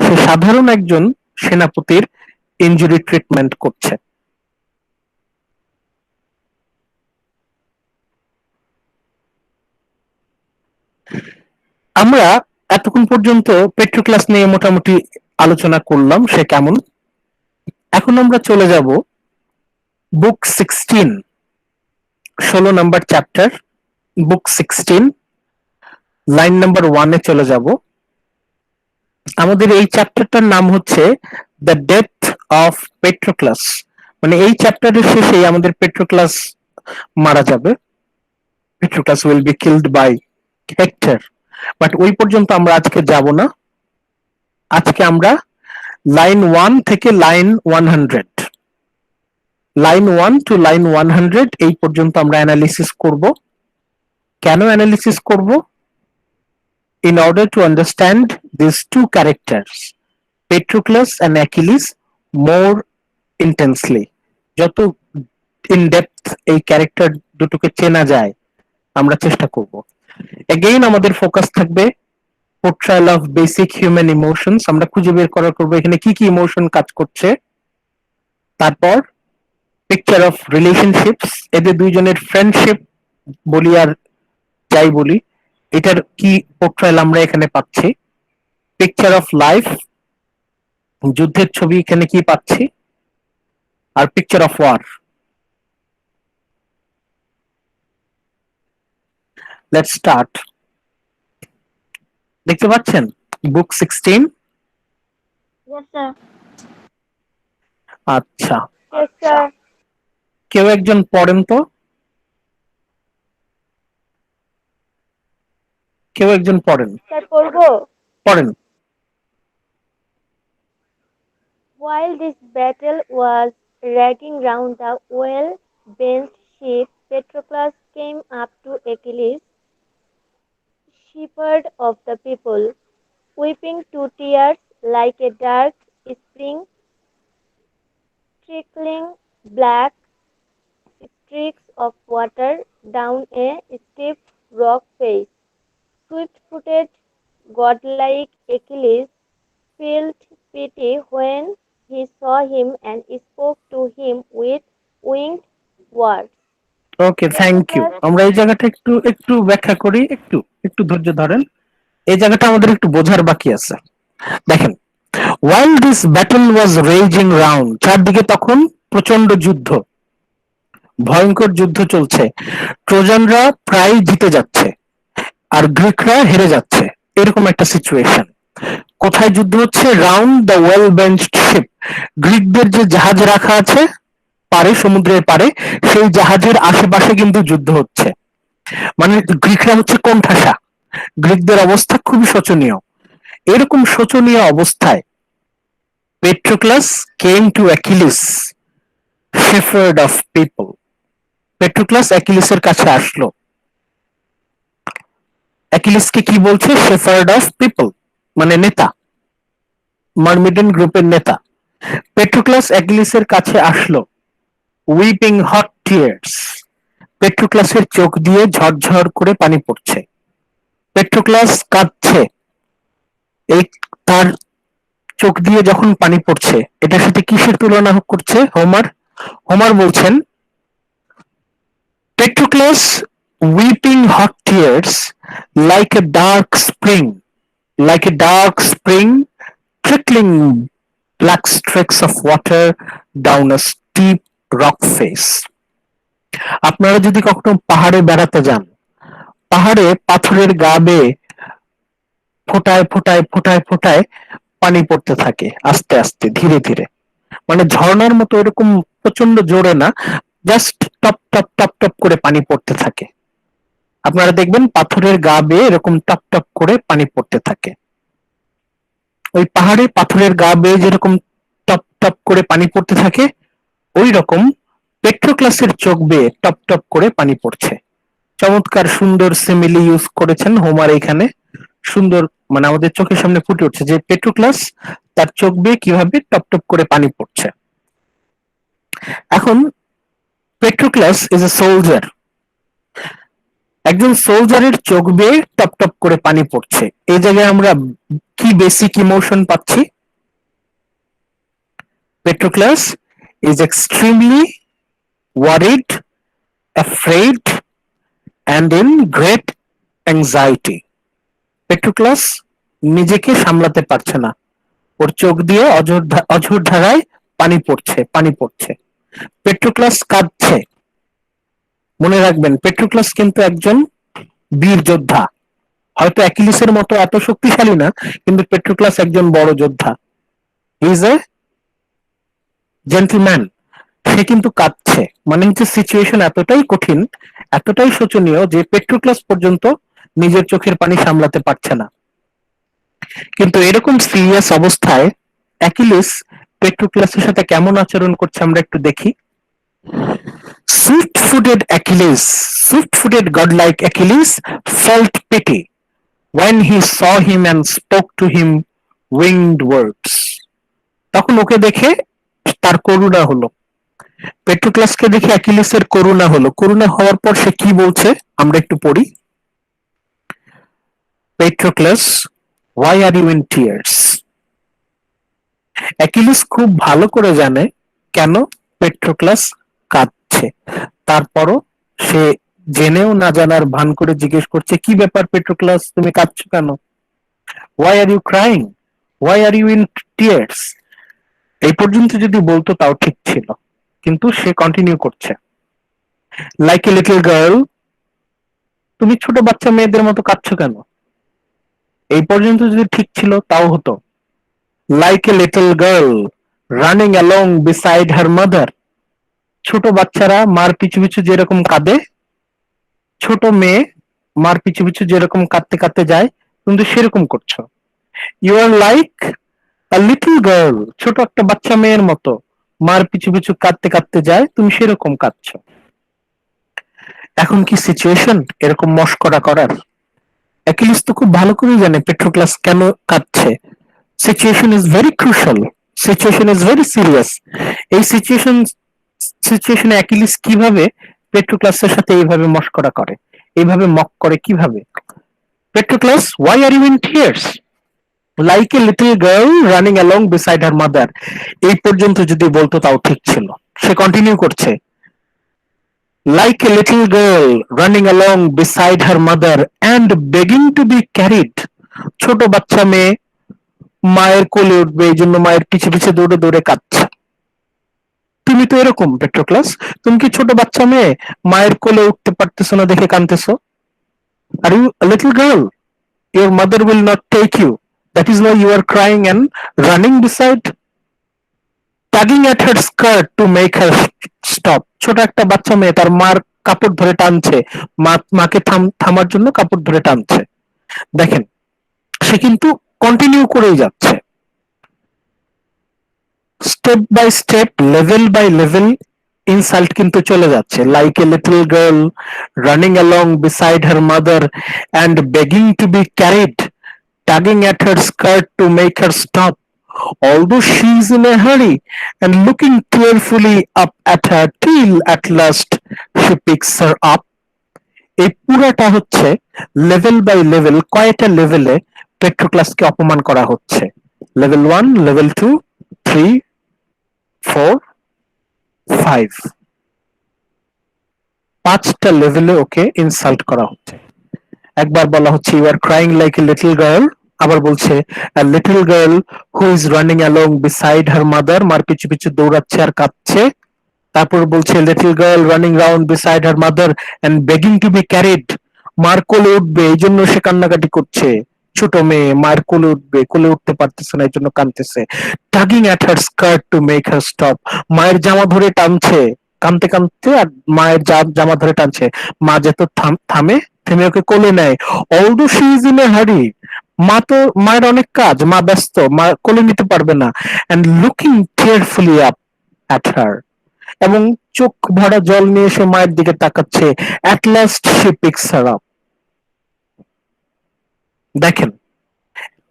সে সাধারণ একজন সেনাপতির ইনজুরি ট্রিটমেন্ট করছে। আমরা এতক্ষণ পর্যন্ত পেট্রোক্লাস নিয়ে মোটামুটি আলোচনা করলাম সে কেমন। এখন আমরা চলে যাব বুক 16, 16 নাম্বার চ্যাপ্টার, বুক 16 লাইন নাম্বার 1 এ চলে যাব। আমাদের এই চ্যাপ্টারটার নাম হচ্ছে দ্য ডেথ অফ পেট্রোক্লাস। মানে এই চ্যাপ্টারের শেষেই আমাদের পেট্রোক্লাস মারা যাবে, Patroclus will be killed by Hector. But ওই পর্যন্ত আমরা আজকে যাব না। আজকে আমরা লাইন 1 থেকে লাইন 100, লাইন 1 টু লাইন 100 এই পর্যন্ত আমরা অ্যানালিসিস করব। কেন অ্যানালিসিস করব? In order to understand these two characters, Patroclus and Achilles, more intensely. যত ইন ডেপথ এই ক্যারেক্টার দুটোকে চেনা যায় আমরা চেষ্টা করব। এগেইন আমাদের ফোকাস থাকবে পোর্ট্রায়াল অফ বেসিক হিউম্যান ইমোশনস, আমরা খুঁজে বের করা করবো এখানে কি কি ইমোশন কাজ করছে। তারপর পিকচার অফ রিলেশনশিপস, এদের দুইজনের ফ্রেন্ডশিপ বলি আর যাই বলি, এটার কি পোর্ট্রায়াল আমরা এখানে পাচ্ছি। পিকচার অফ লাইফ, যুদ্ধের ছবি এখানে কি পাচ্ছি। আর picture of war. Let's start. দেখতে পাচ্ছেন বুক 16? Yes, sir. আচ্ছা, Yes, sir. কেউ একজন পড়েন তো, কেউ একজন পড়েন, Sir, পড়বো? পড়েন। While this battle was raging round the well-benched ship, Patroclus came up to Achilles, shepherd of the people, weeping two tears like a dark spring, trickling black streaks of water down a steep rock face. Swift-footed, godlike Achilles felt pity when he saw him and spoke to him with winged words. Okay, thank you. আমরা এই জায়গাটা একটু একটু ব্যাখ্যা করি, একটু একটু ধৈর্য ধরেন। এই জায়গাটা আমাদের একটু বোঝার বাকি আছে। দেখেন, while this battle was raging round, চারদিকে তখন প্রচন্ড যুদ্ধ, ভয়ঙ্কর যুদ্ধ চলছে, ট্রোজানরা প্রায় জিতে যাচ্ছে আর গ্রিকরা হেরে যাচ্ছে, এরকম একটা সিচুয়েশন। কোথায় যুদ্ধ হচ্ছে? রাউন্ড দ্য ওয়েল বেঞ্চড শিপ, গ্রিকদের যে জাহাজ রাখা আছে পারে, সমুদ্রের পারে, সেই জাহাজের আশেপাশে কিন্তু যুদ্ধ হচ্ছে। মানে গ্রিকরা হচ্ছে কোণঠাসা, গ্রিকদের অবস্থা খুবই শোচনীয়। এরকম শোচনীয় অবস্থায় Patroclus came to Achilles, shepherd of people. Patroclus অ্যাকিলিসের কাছে আসলো। অ্যাকিলিসকে কি বলছে? শেফার্ড অফ পিপল, মানে নেতা, মার্মিডেন গ্রুপের নেতা। পেট্রোক্লাস অ্যাকিলিসের কাছে আসলো, উইপিং হট টিয়ার্স, পেট্রোক্লাসের চোখ দিয়ে ঝরঝর করে পানি পড়ছে। পেট্রোক্লাস কাঁদছে। এই তার চোখ দিয়ে যখন পানি পড়ছে, এটার সাথে কিসের তুলনা করছে হোমার? হোমার বলছেন, পেট্রোক্লাস weeping hot tears like a dark spring, like a dark spring trickling black streaks of water down a steep rock face. আপনারা যদি কখনো পাহাড়ে বেড়াতে যান, পাহাড়ে পাথরের গা বেয়ে ফোটায় ফোটায় ফোটায় ফোটায় পানি পড়তে থাকে আস্তে আস্তে ধীরে ধীরে, মানে ঝর্ণার মতো এরকম প্রচন্ড জোরে না, just top top top top করে পানি পড়তে থাকে। আপনারা দেখবেন পাথরের গা বেয়ে এরকম টপ টপ করে পানি পড়তে থাকে। ওই পাহাড়ে পাথরের গা বেয়ে যেরকম টপ টপ করে পানি পড়তে থাকে, ওই রকম পেট্রোক্লাসের চোখ বেয়ে টপ টপ করে পানি পড়ছে। চমৎকার সুন্দর সিমিলি ইউজ করেছেন হোমার এখানে, সুন্দর, মানে আমাদের চোখের সামনে ফুটে উঠছে যে পেট্রোক্লাস তার চোখ বেয়ে কিভাবে টপ টপ করে পানি পড়ছে। এখন পেট্রোক্লাস ইজ এ সোলজার, একজন সোলজারের চোখ বেয়ে টপ টপ করে পানি পড়ছে। এই জায়গায় আমরা কি বেসিক ইমোশন পাচ্ছি? Patroclus is extremely worried, afraid and in great anxiety. Patroclus নিজেকে সামলাতে পারছে না, ওর চোখ দিয়ে অঝোর ধারায় পানি পড়ছে পানি পড়ছে। পেট্রোক্লাস কাঁদছে। মনে রাখবেন, পেট্রোক্লাস কিন্তু একজন বীর যোদ্ধা, হয়তো অ্যাকিলিসের মতো এত শক্তিশালী না, কিন্তু পেট্রোক্লাস একজন বড় যোদ্ধা। Is a gentleman. সে কিন্তু কাঁদছে, মানে হচ্ছে সিচুয়েশন এতটাই কঠিন, এতটাই শোচনীয় যে পেট্রোক্লাস পর্যন্ত নিজের চোখের পানি সামলাতে পারছে না। কিন্তু এরকম সিরিয়াস অবস্থায় অ্যাকিলিস পেট্রোক্লাসের সাথে কেমন আচরণ করছে আমরা একটু দেখি। Swift-footed Achilles, swift-footed godlike Achilles felt pity when he saw him and spoke to him winged words. তখন ওকে দেখে তার করুণা হলো, পেট্রোক্লাসকে দেখে অ্যাকিলিসের করুণা হলো। করুণা হওয়ার পর সে কি বলছে আমরা একটু পড়ি। পেট্রোক্লাস, why are you in tears? Achilles খুব ভালো করে জানে কেন পেট্রোক্লাস কাঁদছে, তারপরও সে জেনেও না জানার ভান করে জিজ্ঞেস করছে, কি ব্যাপার পেট্রোক্লাস, তুমি কাঁদছো কেন? why are you crying? why are you in tears? এই পর্যন্ত যদি বলতো তাও ঠিক ছিল, কিন্তু সে কন্টিনিউ করছে, লাইক এ লিটল গার্ল, তুমি ছোট বাচ্চা মেয়েদের মতো কাঁদছো কেন? এই পর্যন্ত যদি ঠিক ছিল তাও হতো। Like a little girl running along beside her mother, ছোট বাচ্চারা মার পিছু পিছু যেরকম কাঁদে, ছোট মেয়ে মার পিছু পিছু যেরকম কাঁদতে কাঁদতে যায়, কিন্তু সেরকম করছো। You are like a little girl, ছোট একটা বাচ্চা মেয়ের মতো মার পিছু পিছু কাঁদতে কাঁদতে যায়, তুমি সেরকম কাঁদছো। এখন কি সিচুয়েশন এরকম মশকরা করার? অ্যাকিলিস তো খুব ভালো করে জানে পেট্রোক্লাস কেন কাঁদছে। Situation is very crucial, situation is very serious. এই সিচুয়েশনে অ্যাকিলিস কিভাবে পেট্রোক্লাসের সাথে এইভাবে মশকরা করে, এইভাবে মক করে কিভাবে? পেট্রোক্লাস, why are you in tears? Like a little girl running along beside her mother. এই পর্যন্ত যদি বলতো তাও ঠিক ছিল। সে কন্টিনিউ করছে, like a little girl running along beside her mother and begging to be carried. ছোট বাচ্চা মেয়ে মায়ের কোলে উঠবে, এই জন্য মায়ের পিছে পিছে দৌড়ে দৌড়ে কাঁদছে। তুমি তো এরকম পেট্রোক্লাস, তুমি কি ছোট বাচ্চা মেয়ে মায়ের কোলে উঠতে পারতেছো না দেখে কাঁদতেছো? Are you a little girl? Your mother will not take you. That is why you are crying and running beside, tugging at her skirt to make her stop. ছোট একটা বাচ্চা মেয়ে তার মার কাপড় ধরে টানছে, মাকে থামার জন্য কাপড় ধরে টানছে। দেখেন, সে কিন্তু কন্টিনিউ করেই যাচ্ছে, step by step, level by level insult কিন্তু চলে যাচ্ছে। Like a little girl running along beside her mother and begging to be carried, tugging at her skirt to make her stop, although she is in a hurry, and looking tearfully up at her till at last she picks her up. এই পুরাটা হচ্ছে level by level, কয়টা লেভেলে পেট্রোক্লাসকে অপমান করা হচ্ছে। Level 1, level 2, 3, 4, five, পাঁচটা লেভেলে ওকে ইনসাল্ট করা হচ্ছে। একবার বলা হচ্ছে you are crying like a little girl, আবার বলছে a little girl who is running along beside her mother, মার পিছু পিছু দৌড়াচ্ছে আর কাঁদছে। তারপর বলছে little girl running round beside her mother and begging to be carried, মার কোলে উঠবে এই জন্য সে কান্নাকাটি করছে। ছোট মেয়ে মায়ের কোলে উঠবে, কোলে উঠতে পারতেছে না এই জন্য কাঁদতেছে। Tugging at her skirt to make her stop, মায়ের জামা ধরে টানছে কাঁদতে কাঁদতে, আর মায়ের জামা ধরে টানছে, মা যেত থামে, থেমে ওকে কোলে নেয়। Although she is in a হারি, মা তো, মায়ের অনেক কাজ, মা ব্যস্ত, মা কোলে নিতে পারবে না। And looking carefully up at her, এবং চোখ ভরা জল নিয়ে সে মায়ের দিকে তাকাচ্ছে। At last she picks her up. দেখেন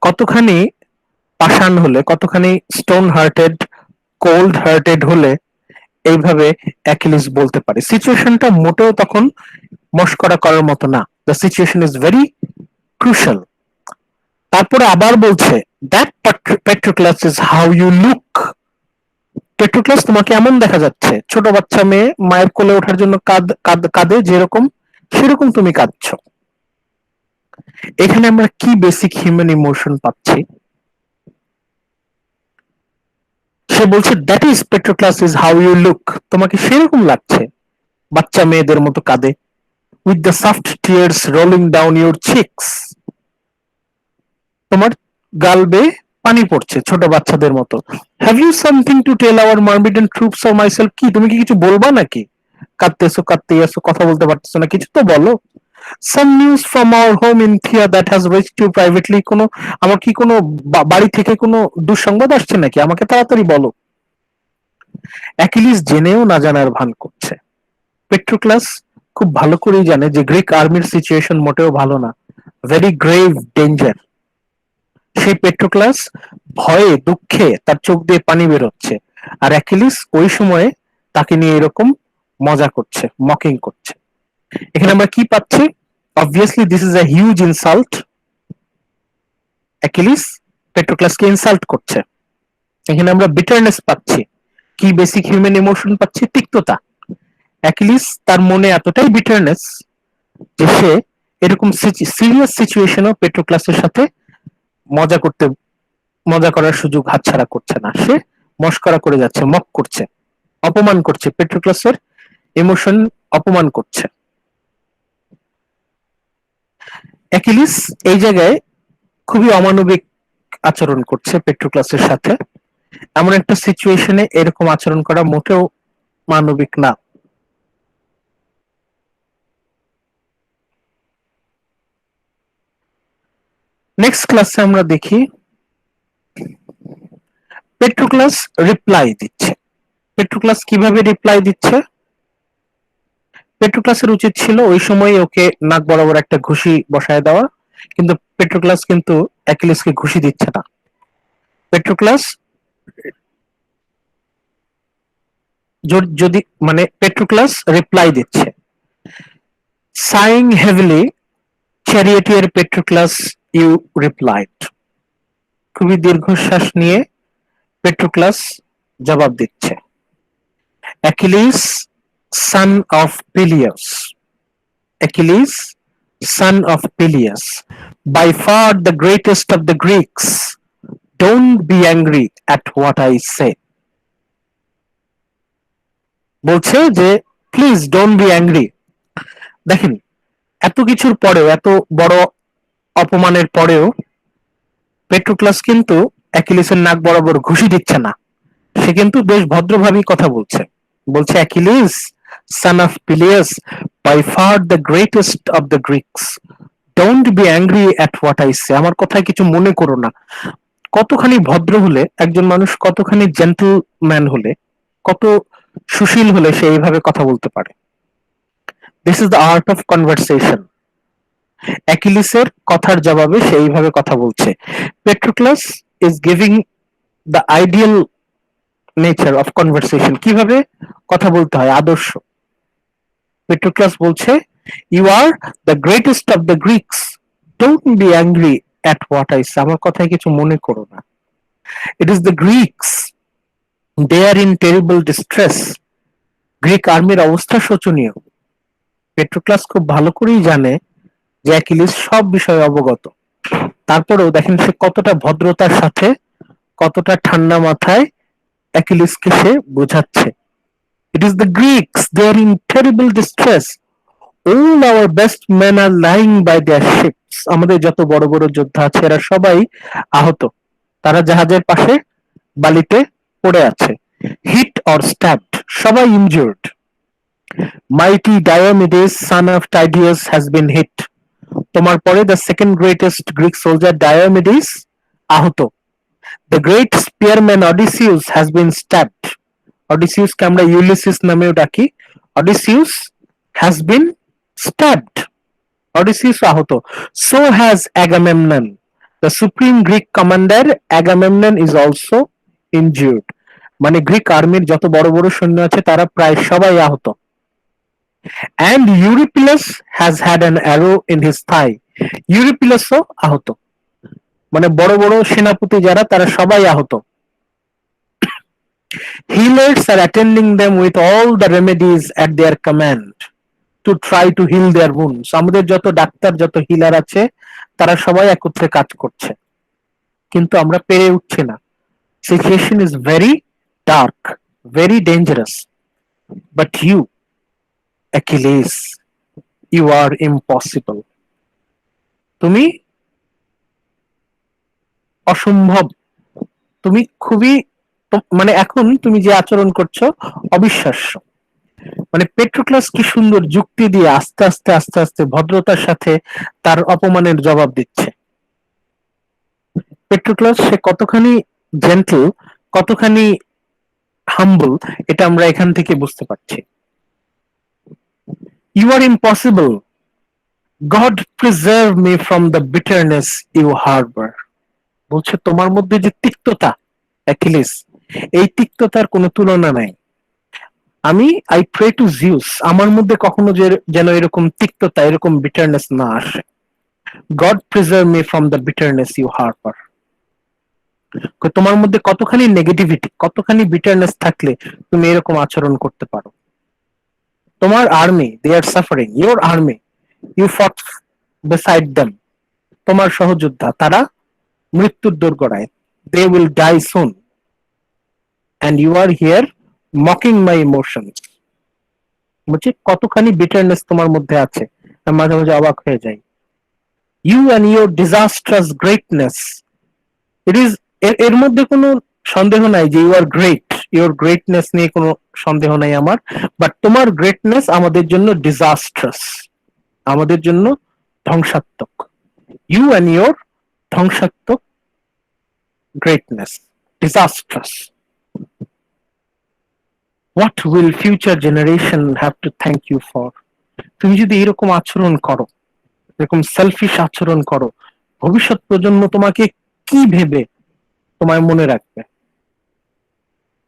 কতখানি পাষাণ হলে, কতখানি স্টোন হার্টেড, কোল্ড হার্টেড হলে এইভাবে অ্যাকিলিস বলতে পারে। সিচুয়েশনটা মোটেও তখন মস্করা করার মতো না। The situation is very crucial. তারপরে আবার বলছে that Patroclus is how you look, Patroclus তোমাকে এমন দেখা যাচ্ছে, ছোট বাচ্চা মেয়ে মায়ের কোলে ওঠার জন্য কাঁদে যেরকম, সেরকম তুমি কাঁদছো। এখানে আমরা কি বেসিক হিউম্যান ইমোশন পাচ্ছি? সে বলছে that is Patroclus is how you look, তোমাকে সেরকম লাগছে, বাচ্চা মেয়েদের মতো কাঁদে। With the soft tears rolling down your cheeks, তোমার গাল বেয়ে পানি পড়ছে ছোট বাচ্চাদের মতো। Have you something to tell our Myrmidon troops or myself, কি তুমি কি কিছু বলবা নাকি? কাঁদতেছো কাঁদতেই আছো, কথা বলতে পারতেছো না, কিছু তো বলো। Some news from our home in Phthia that has reached you privately, কোনো, আমার কি কোনো বাড়ি থেকে কোনো দুঃসংবাদ আসছে নাকি, আমাকে তাড়াতাড়ি বলো। অ্যাকিলিস জেনেও না জানার ভান করছে। পেট্রোক্লাস খুব ভালো করেই জানে যে গ্রিক আর্মির সিচুয়েশন মোটেও ভালো না, ভেরি গ্রেভ ডেঞ্জার। সেই পেট্রোক্লাস ভয়ে দুঃখে তার চোখ দিয়ে পানি বেরোচ্ছে, আর অ্যাকিলিস ওই সময়ে তাকে নিয়ে এরকম মজা করছে, মকিং করছে। এখানে আমরা কি পাচ্ছি? Obviously this is a huge insult. Achilles পেট্রোক্লাসকে ইনসাল্ট করছে। এখানে আমরা বিটারনেস পাচ্ছি। কি বেসিক হিউম্যান ইমোশন পাচ্ছি? তিক্ততা। অ্যাকিলিস তার মনে এতটাই বিটারনেস যে সে এরকম সিরিয়াস সিচুয়েশনও পেট্রোক্লাসের সাথে মজা করতে, মজা করার সুযোগ হাতছাড়া করছে না। সে মস্করা করে যাচ্ছে, মক করছে, অপমান করছে, পেট্রোক্লাসের ইমোশন অপমান করছে। অ্যাকিলিস এই জায়গায় খুবই অমানবিক আচরণ করছে পেট্রোক্লাসের সাথে। এমন একটা সিচুয়েশনে এরকম আচরণ করা মোটেও মানবিক না। নেক্সট ক্লাসে আমরা দেখি পেট্রোক্লাস রিপ্লাই দিচ্ছে। পেট্রোক্লাস কিভাবে রিপ্লাই দিচ্ছে? পেট্রোক্লাসের উচিত ছিল ওই সময় ওকে নাক বরাবর একটা ঘুষি বসায় দেওয়া, কিন্তু পেট্রোক্লাস কিন্তু অ্যাকিলিসকে ঘুষি দিচ্ছে না। পেট্রোক্লাস যদি, মানে পেট্রোক্লাস রিপ্লাই দিচ্ছে, সাইং হেভিলি, চ্যারিয়েটিয়ার পেট্রোক্লাস ইউ রিপ্লাইড, খুবই দীর্ঘশ্বাস নিয়ে পেট্রোক্লাস জবাব দিচ্ছে, Achilles son of Peleus, Achilles, son of Peleus, by far the greatest of the Greeks, don't be angry at what I say. বলছে যে প্লিজ ডোন্ট বি অ্যাংরি। দেখেন এত কিছুর পরেও, এত বড় অপমানের পরেও পেট্রোক্লাস কিন্তু অ্যাকিলিসের নাক বরাবর ঘুষি দিচ্ছে না, সে কিন্তু বেশ ভদ্রভাবেই কথা বলছে। বলছে Achilles son of Peleus, by far the greatest of the Greeks, don't be angry at what I say, আমার কথায় কিছু মনে করো না। কতখানি ভদ্র হলে একজন মানুষ, কতখানি জেন্টলম্যান হলে, কত সুশীল হলে সে এইভাবে কথা বলতে পারে। This is the art of conversation. অ্যাকিলিসের কথার জবাবে সে এইভাবে কথা বলছে। Patroclus is giving the ideal nature of conversation, কিভাবে কথা বলতে হয়, আদর্শ। পেট্রোক্লাস বলছে you are the greatest of the Greeks, don't be angry at what I say, আমার কথায় কিছু মনে করো না। It is the Greeks, they are in terrible distress, Greek আর্মির অবস্থা শোচনীয়। পেট্রোক্লাস খুব ভালো করেই জানে যে অ্যাকিলিস সব বিষয়ে অবগত। তারপরেও দেখেন সে কতটা ভদ্রতার সাথে, কতটা ঠান্ডা মাথায় অ্যাকিলিসকে সে বোঝাচ্ছে। It is the Greeks, they are in terrible distress. All our best men are lying by their ships. আমাদের যত বড় বড় যোদ্ধা আছে এরা সবাই আহত। তারা জাহাজের পাশে বালিতে পড়ে আছে। Hit or stabbed, সবাই injured. Mighty Diomedes, son of Tydeus, has been hit. তোমার পরে the second greatest Greek soldier Diomedes আহত। The great spearman Odysseus has been stabbed. Odysseusকে আমরা ইউলিসিস নামেও ডাকি। Odysseus has been stabbed. Odysseus আহত। So has Agamemnon. The supreme Greek commander Agamemnon is also injured. মানে Greek আর্মির যত বড় বড় সৈন্য আছে তারা প্রায় সবাই আহত। And Eurypylus has had an arrow in his thigh. ইউরিপিলাসও আহত। মানে বড় বড় সেনাপতি যারা তারা সবাই আহত। Healers are attending them with all the remedies at their command to try to heal their wounds. আমাদের যত ডাক্তার, যত হিলার আছে তারা সবাই একত্রে কাজ করছে, কিন্তু আমরা পেরে উঠছি না। Situation is very dark, very dangerous. But you, Achilles, you are impossible. তুমি অসম্ভব, তুমি খুবই, মানে এখন তুমি যে আচরণ করছো অবিশ্বাস্য। মানে পেট্রোক্লাস কি সুন্দর যুক্তি দিয়ে আস্তে আস্তে আস্তে আস্তে ভদ্রতার সাথে তার অপমানের জবাব দিচ্ছে। পেট্রোক্লাস সে কতখানি জেন্টল, কতখানি হাম্বল, এটা আমরা এখান থেকে বুঝতে পারছি। You are impossible, God preserve me from the bitterness you harbour. বলছে তোমার মধ্যে যে তিক্ততা অ্যাকিলিস, এই তিক্ততার কোনো তুলনা নাই। আমি আই প্রে টু জিউস, আমার মধ্যে কখনো যেন এরকম তিক্ততা, এরকম বিটারনেস না আসে। God preserve me from the bitterness you harbour. তোমার মধ্যে কতখানি নেগেটিভিটি, কতখানি বিটারনেস থাকলে তুমি এরকম আচরণ করতে পারো। তোমার army, they are suffering, your army, you fought beside them, তোমার সহযোদ্ধা তারা মৃত্যুর দোরগোড়ায়, they will die soon, and you are here mocking my emotions. বলছি কতখানি বিটারনেস তোমার মধ্যে আছে, আমি মাঝে মাঝে অবাক হয়ে যাই। You and your disastrous greatness, it is, এর মধ্যে কোনো সন্দেহ নাই যে you are great, your greatness নিয়ে কোনো সন্দেহ নাই আমার, বাট তোমার গ্রেটনেস আমাদের জন্য ডিজাস্ট্রাস, আমাদের জন্য ধ্বংসাত্মক। ইউ অ্যান্ড ইউর ধ্বংসাত্মক greatness, disastrous. What will future generation have to thank you for? তুমি যদি এরকম আচরণ করো, এরকম সেলফিশ আচরণ করো, ভবিষ্যৎ প্রজন্ম তোমাকে কি ভেবে তোমায় মনে রাখবে?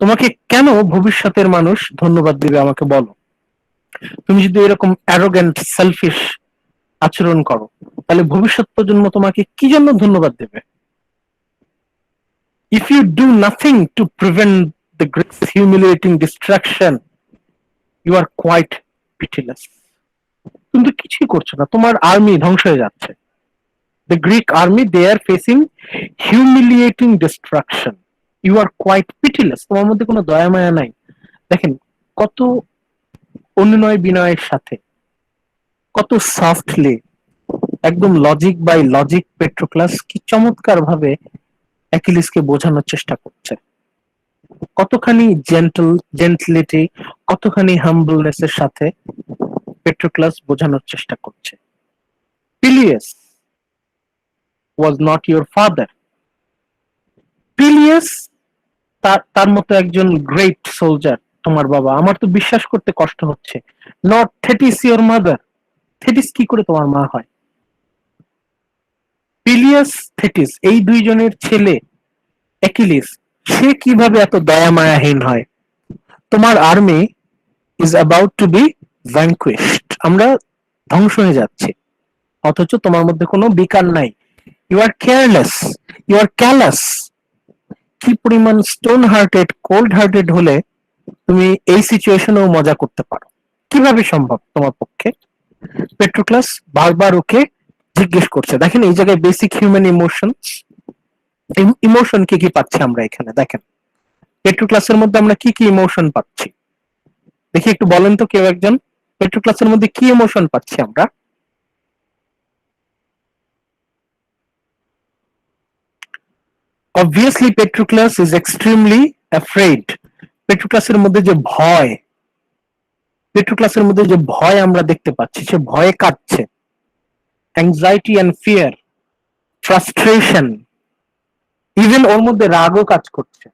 তোমাকে কেন ভবিষ্যতের মানুষ ধন্যবাদ দিবে আমাকে বলো? তুমি যদি এরকম অ্যারোগ্যান্ট সেলফিশ আচরণ করো, তাহলে ভবিষ্যৎ প্রজন্ম তোমাকে কি জন্য ধন্যবাদ দেবে? If you do nothing to prevent the Greeks' humiliating destruction, you are quite pitiless. তুমি তো কিছুই করছো না, তোমার আর্মি ধ্বংস হয়ে যাচ্ছে। The Greek army, they are facing humiliating destruction. You are quite pitiless. তোমার মধ্যে কোনো দয়া মায়া নাই। দেখেন কত অনুনয় বিনয়ের সাথে, কত সফটলি, একদম লজিক বাই লজিক পেট্রোক্লাস কি চমৎকার ভাবে অ্যাকিলিসকে বোঝানোর চেষ্টা করছে। কতখানি জেন্টলিটি, কতখানি হাম্বলনেস এর সাথে পেট্রোক্লাস বোঝানোর চেষ্টা করছে। পিলিয়াস was not your father. পিলিয়াস তার মতো একজন গ্রেট সোলজার তোমার বাবা, আমার তো বিশ্বাস করতে কষ্ট হচ্ছে। Not Thetis your mother. Thetis কি করে তোমার মা হয়? পিলিয়াস, থেটিস, এই দুইজনের ছেলে অ্যাকিলিস, সে কিভাবে এত দয়া মায়াহীন হয়? তোমার army is about to be vanquished, আমরা ধ্বংস হয়ে যাচ্ছি, অথচ তোমার মধ্যে কোনো বিকার নাই। You are careless, you are callous. কি পরিমাণ স্টোন হার্টেড, কোল্ড হার্টেড হলে তুমি এই সিচুয়েশনেও মজা করতে পারো। কিভাবে সম্ভব তোমার পক্ষে? পেট্রোক্লাস বারবার ওকে জিজ্ঞেস করছে। দেখেন এই জায়গায় বেসিক হিউম্যান ইমোশন, ইমোশন কি কি পাচ্ছি আমরা এখানে দেখেন। পেট্রোক্লাসের মধ্যে আমরা কি কি ইমোশন পাচ্ছি দেখি একটু বলেন তো কেউ একজন। পেট্রোক্লাসের মধ্যে কি ইমোশন পাচ্ছি আমরা? Obviously Patroclus is extremely afraid. পেট্রোক্লাসের মধ্যে যে ভয়, পেট্রোক্লাসের মধ্যে যে ভয় আমরা দেখতে পাচ্ছি, সে ভয়ে কাঁপছে। Anxiety and fear, frustration, even ওর মধ্যে রাগও কাজ করছে।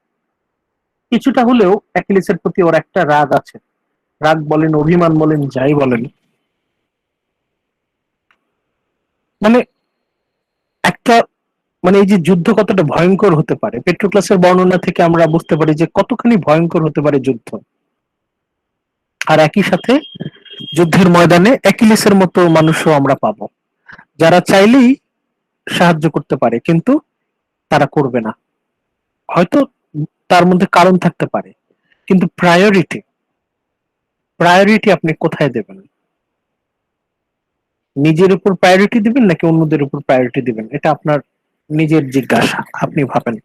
কিছুটা হলেও অ্যাকিলিসের প্রতি ওর একটা রাগ আছে। রাগ বলেন, অভিমান বলেন, যাই বলেন, মানে একটা, মানে এই যে যুদ্ধ কতটা ভয়ঙ্কর হতে পারে, পেট্রোক্লাসের বর্ণনা থেকে আমরা বুঝতে পারি যে কতখানি ভয়ঙ্কর হতে পারে যুদ্ধ। আর একই সাথে যুদ্ধের ময়দানে অ্যাকিলিসের মতো মানুষও আমরা পাবো, যারা চাইলেই সাহায্য করতে পারে কিন্তু তারা করবে না। হয়তো তার মধ্যে কারণ থাকতে পারে, কিন্তু প্রায়োরিটি, প্রায়োরিটি আপনি কোথায় দেবেন? নিজের উপর প্রায়োরিটি দিবেন নাকি অন্যদের উপর প্রায়োরিটি দিবেন? এটা আপনার নিজের জিজ্ঞাসা, আপনি ভাবেন।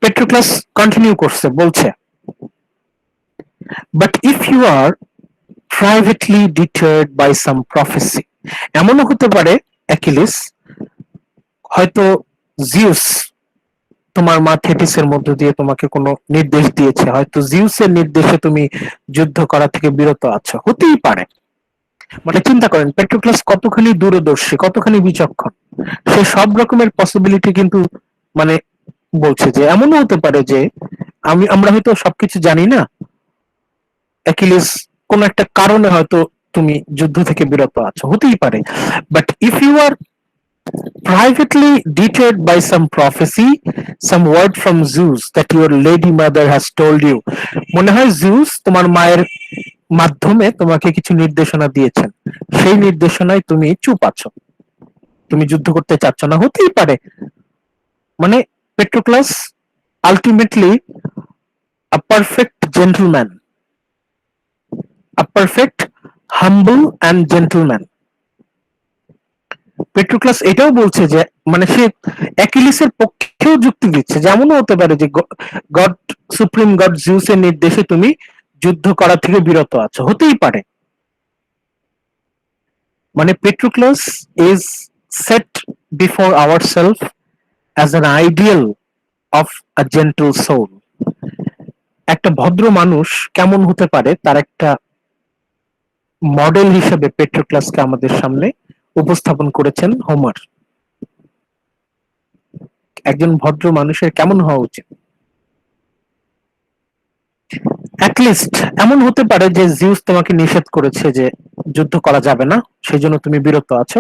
পেট্রোক্লাস কন্টিনিউ করছে, বলছে, but if you are privately deterred by some prophecy, এমনও হতে পারে অ্যাকিলিস, হয়তো জিউস তোমার মা থেটিসের মধ্য দিয়ে তোমাকে কোনো নির্দেশ দিয়েছে, হয়তো জিউসের নির্দেশে তুমি যুদ্ধ করা থেকে বিরত আছো, হতেই পারে। মানে চিন্তা করেন পেট্রোক্লাস কতখানি দূরদর্শী, কতখানি বিচক্ষণ। সে সব রকমের পসিবিলিটি কিন্তু মানে বলছে যে এমনও হতে পারে যে আমরা হয়তো সবকিছু জানি না, অ্যাকিলিস কোন একটা কারণে হয়তো তুমি যুদ্ধ থেকে বিরত আছো, হতেই পারে। But if you are privately deterred by some prophecy, some word from Zeus that your lady mother has told you, মনে হয় জিউস তোমার মায়ের মাধ্যমে তোমাকে কিছু নির্দেশনা দিয়েছেন, সেই নির্দেশনায় তুমি চুপ আছো, তুমি যুদ্ধ করতে চাচ্ছ না, হতেই পারে। মানে Patroclus ultimately a perfect gentleman, a perfect humble and gentleman. Patroclus এটাও বলছে যে মানে সে অ্যাকিলিসের পক্ষেও যুক্তি দিচ্ছে, যেমনও হতে পারে যে গড, সুপ্রিম গড জিউসের নির্দেশে তুমি যুদ্ধ করা থেকে বিরত আছো, হতেই পারে। মানে Patroclus is set before ourself as an ideal of a gentle soul. একটা ভদ্র মানুষ কেমন হতে পারে তার একটা মডেল হিসেবে পেট্রোক্লাসকে আমাদের সামনে উপস্থাপন করেছেন হোমার। একজন ভদ্র মানুষের কেমন হওয়া উচিত? অ্যাটলিস্ট এমন হতে পারে যে জিউস তোমাকে নিষেধ করেছে যে যুদ্ধ করা যাবে না, সেই জন্য তুমি বিরত আছো।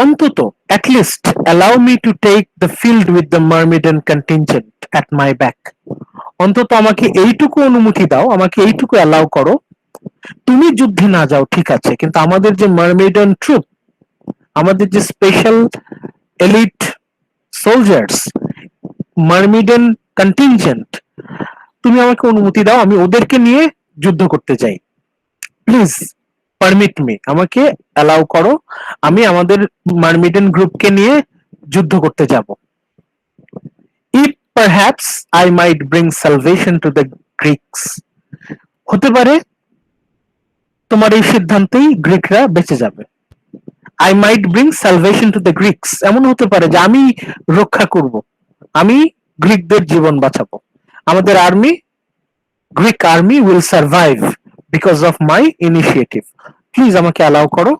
অন্তত at least allow me to take the field with the Myrmidon contingent at my back. অন্তত আমাকে এইটুকু অনুমতি দাও, আমাকে এইটুকু অ্যালাউ করো, তুমি যুদ্ধে না যাও ঠিক আছে, কিন্তু আমাদের যে মারমিডেন ট্রুপ, আমাদের যে স্পেশাল এলিট সোলজার্স, মারমিডেন কন্টিনজেন্ট, তুমি আমাকে অনুমতি দাও, আমি ওদেরকে নিয়ে যুদ্ধ করতে চাই। প্লিজ পারমিট মি, আমাকে অ্যালাউ করো, আমি আমাদের মারমিডেন গ্রুপকে নিয়ে যুদ্ধ করতে যাব। If perhaps I might bring salvation to the Greeks, হতে পারে তোমার এই সিদ্ধান্তেই গ্রিকরা বেঁচে যাবে। I might bring salvation to the Greeks, এমন হতে পারে যে আমি রক্ষা করব, আমি গ্রিকদের জীবন বাঁচাবো, আমাদের army, Greek army will survive because of my initiative. Please আমাকে অ্যালাউ করো,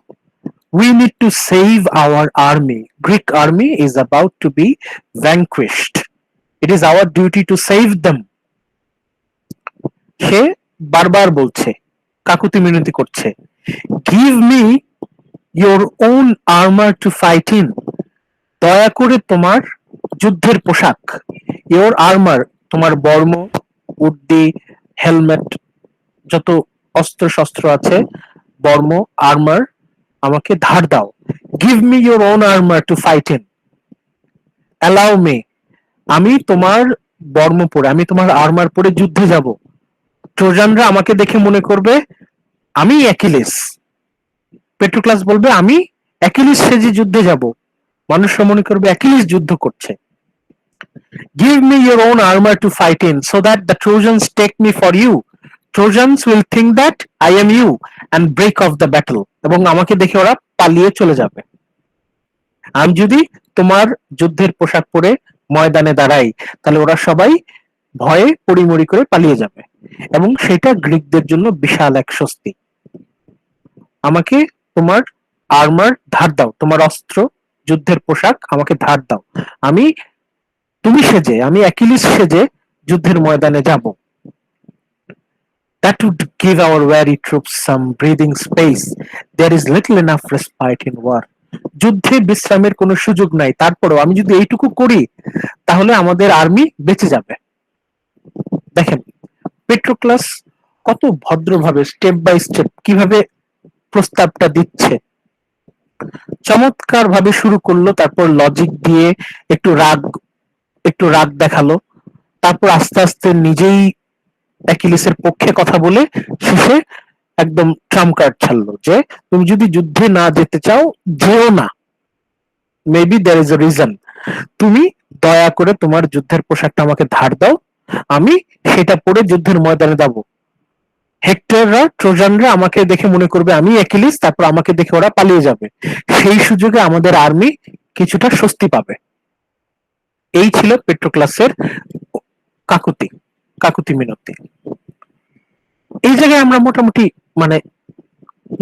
we need to save our army. Greek army is about to be vanquished. It is our duty to save them. সে বারবার বলছে, কাকুতি মিনতি করছে, give me your own armor to fight in. দয়া করে তোমার যুদ্ধের পোশাক, your armor, তোমার বর্ম, উড্ডি, হেলমেট, যত অস্ত্র শস্ত্র আছে, বর্ম, আর্মার আমাকে ধার দাও। Give me your own armour to fight in, allow me, আমি তোমার বর্ম পরে, আমি তোমার আর্মার পরে যুদ্ধে যাব, ট্রোজানরা আমাকে দেখে মনে করবে আমি অ্যাকিলিস, পেট্রোক্লাস বলবে আমি অ্যাকিলিস সেজে যুদ্ধে যাব, মানুষরা মনে করবে অ্যাকিলিস যুদ্ধ করছে। Give me your own armor to fight in, so that the Trojans take me for you. Trojans will think that I am you and break off the battle. এবং আমাকে দেখে ওরা পালিয়ে চলে যাবে। আমি যদি তোমার যুদ্ধের পোশাক পরে ময়দানে দাঁড়াই, তাহলে ওরা সবাই ভয়ে পড়িমড়ি করে পালিয়ে যাবে, এবং সেটা গ্রিকদের জন্য বিশাল এক স্বস্তি। আমাকে তোমার আর্মার ধার দাও, তোমার অস্ত্র, যুদ্ধের পোশাক আমাকে ধার দাও, আমি তুমি সেজে, আমি অ্যাকিলিস সেজে যুদ্ধের ময়দানে যাব। That would give our weary troops some breathing space. There is little enough respite in war. যুদ্ধে বিশ্রামের কোনো সুযোগ নাই, তারপরেও আমি যদি এইটুকু করি তাহলে আমাদের আর্মি বেঁচে যাবে। দেখেন পেট্রোক্লাস কত ভদ্রভাবে স্টেপ বাই স্টেপ কিভাবে প্রস্তাবটা দিচ্ছে, চমৎকার ভাবে শুরু করলো, তারপর লজিক দিয়ে একটু রাগ দেখালো, তারপর আস্তে আস্তে নিজেই অ্যাকিলিসের পক্ষে কথা বলে শেষে একদম ট্রাম্প কার্ড ছাড়লো যে তুমি যদি যুদ্ধে না যেতে চাও, যেও না, maybe there is a reason, তুমি দয়া করে তোমার যুদ্ধের পোশাকটা আমাকে ধার দাও, আমি সেটা পরে যুদ্ধের ময়দানে যাব। হেক্টররা, ট্রোজানরা আমাকে দেখে মনে করবে আমি অ্যাকিলিস, তারপর আমাকে দেখে ওরা পালিয়ে যাবে, সেই সুযোগে আমাদের আর্মি কিছুটা স্বস্তি পাবে। এই ছিল পেট্রোক্লাসের কাকুতি কাকুতি মিনতি। এই জায়গায় আমরা মানে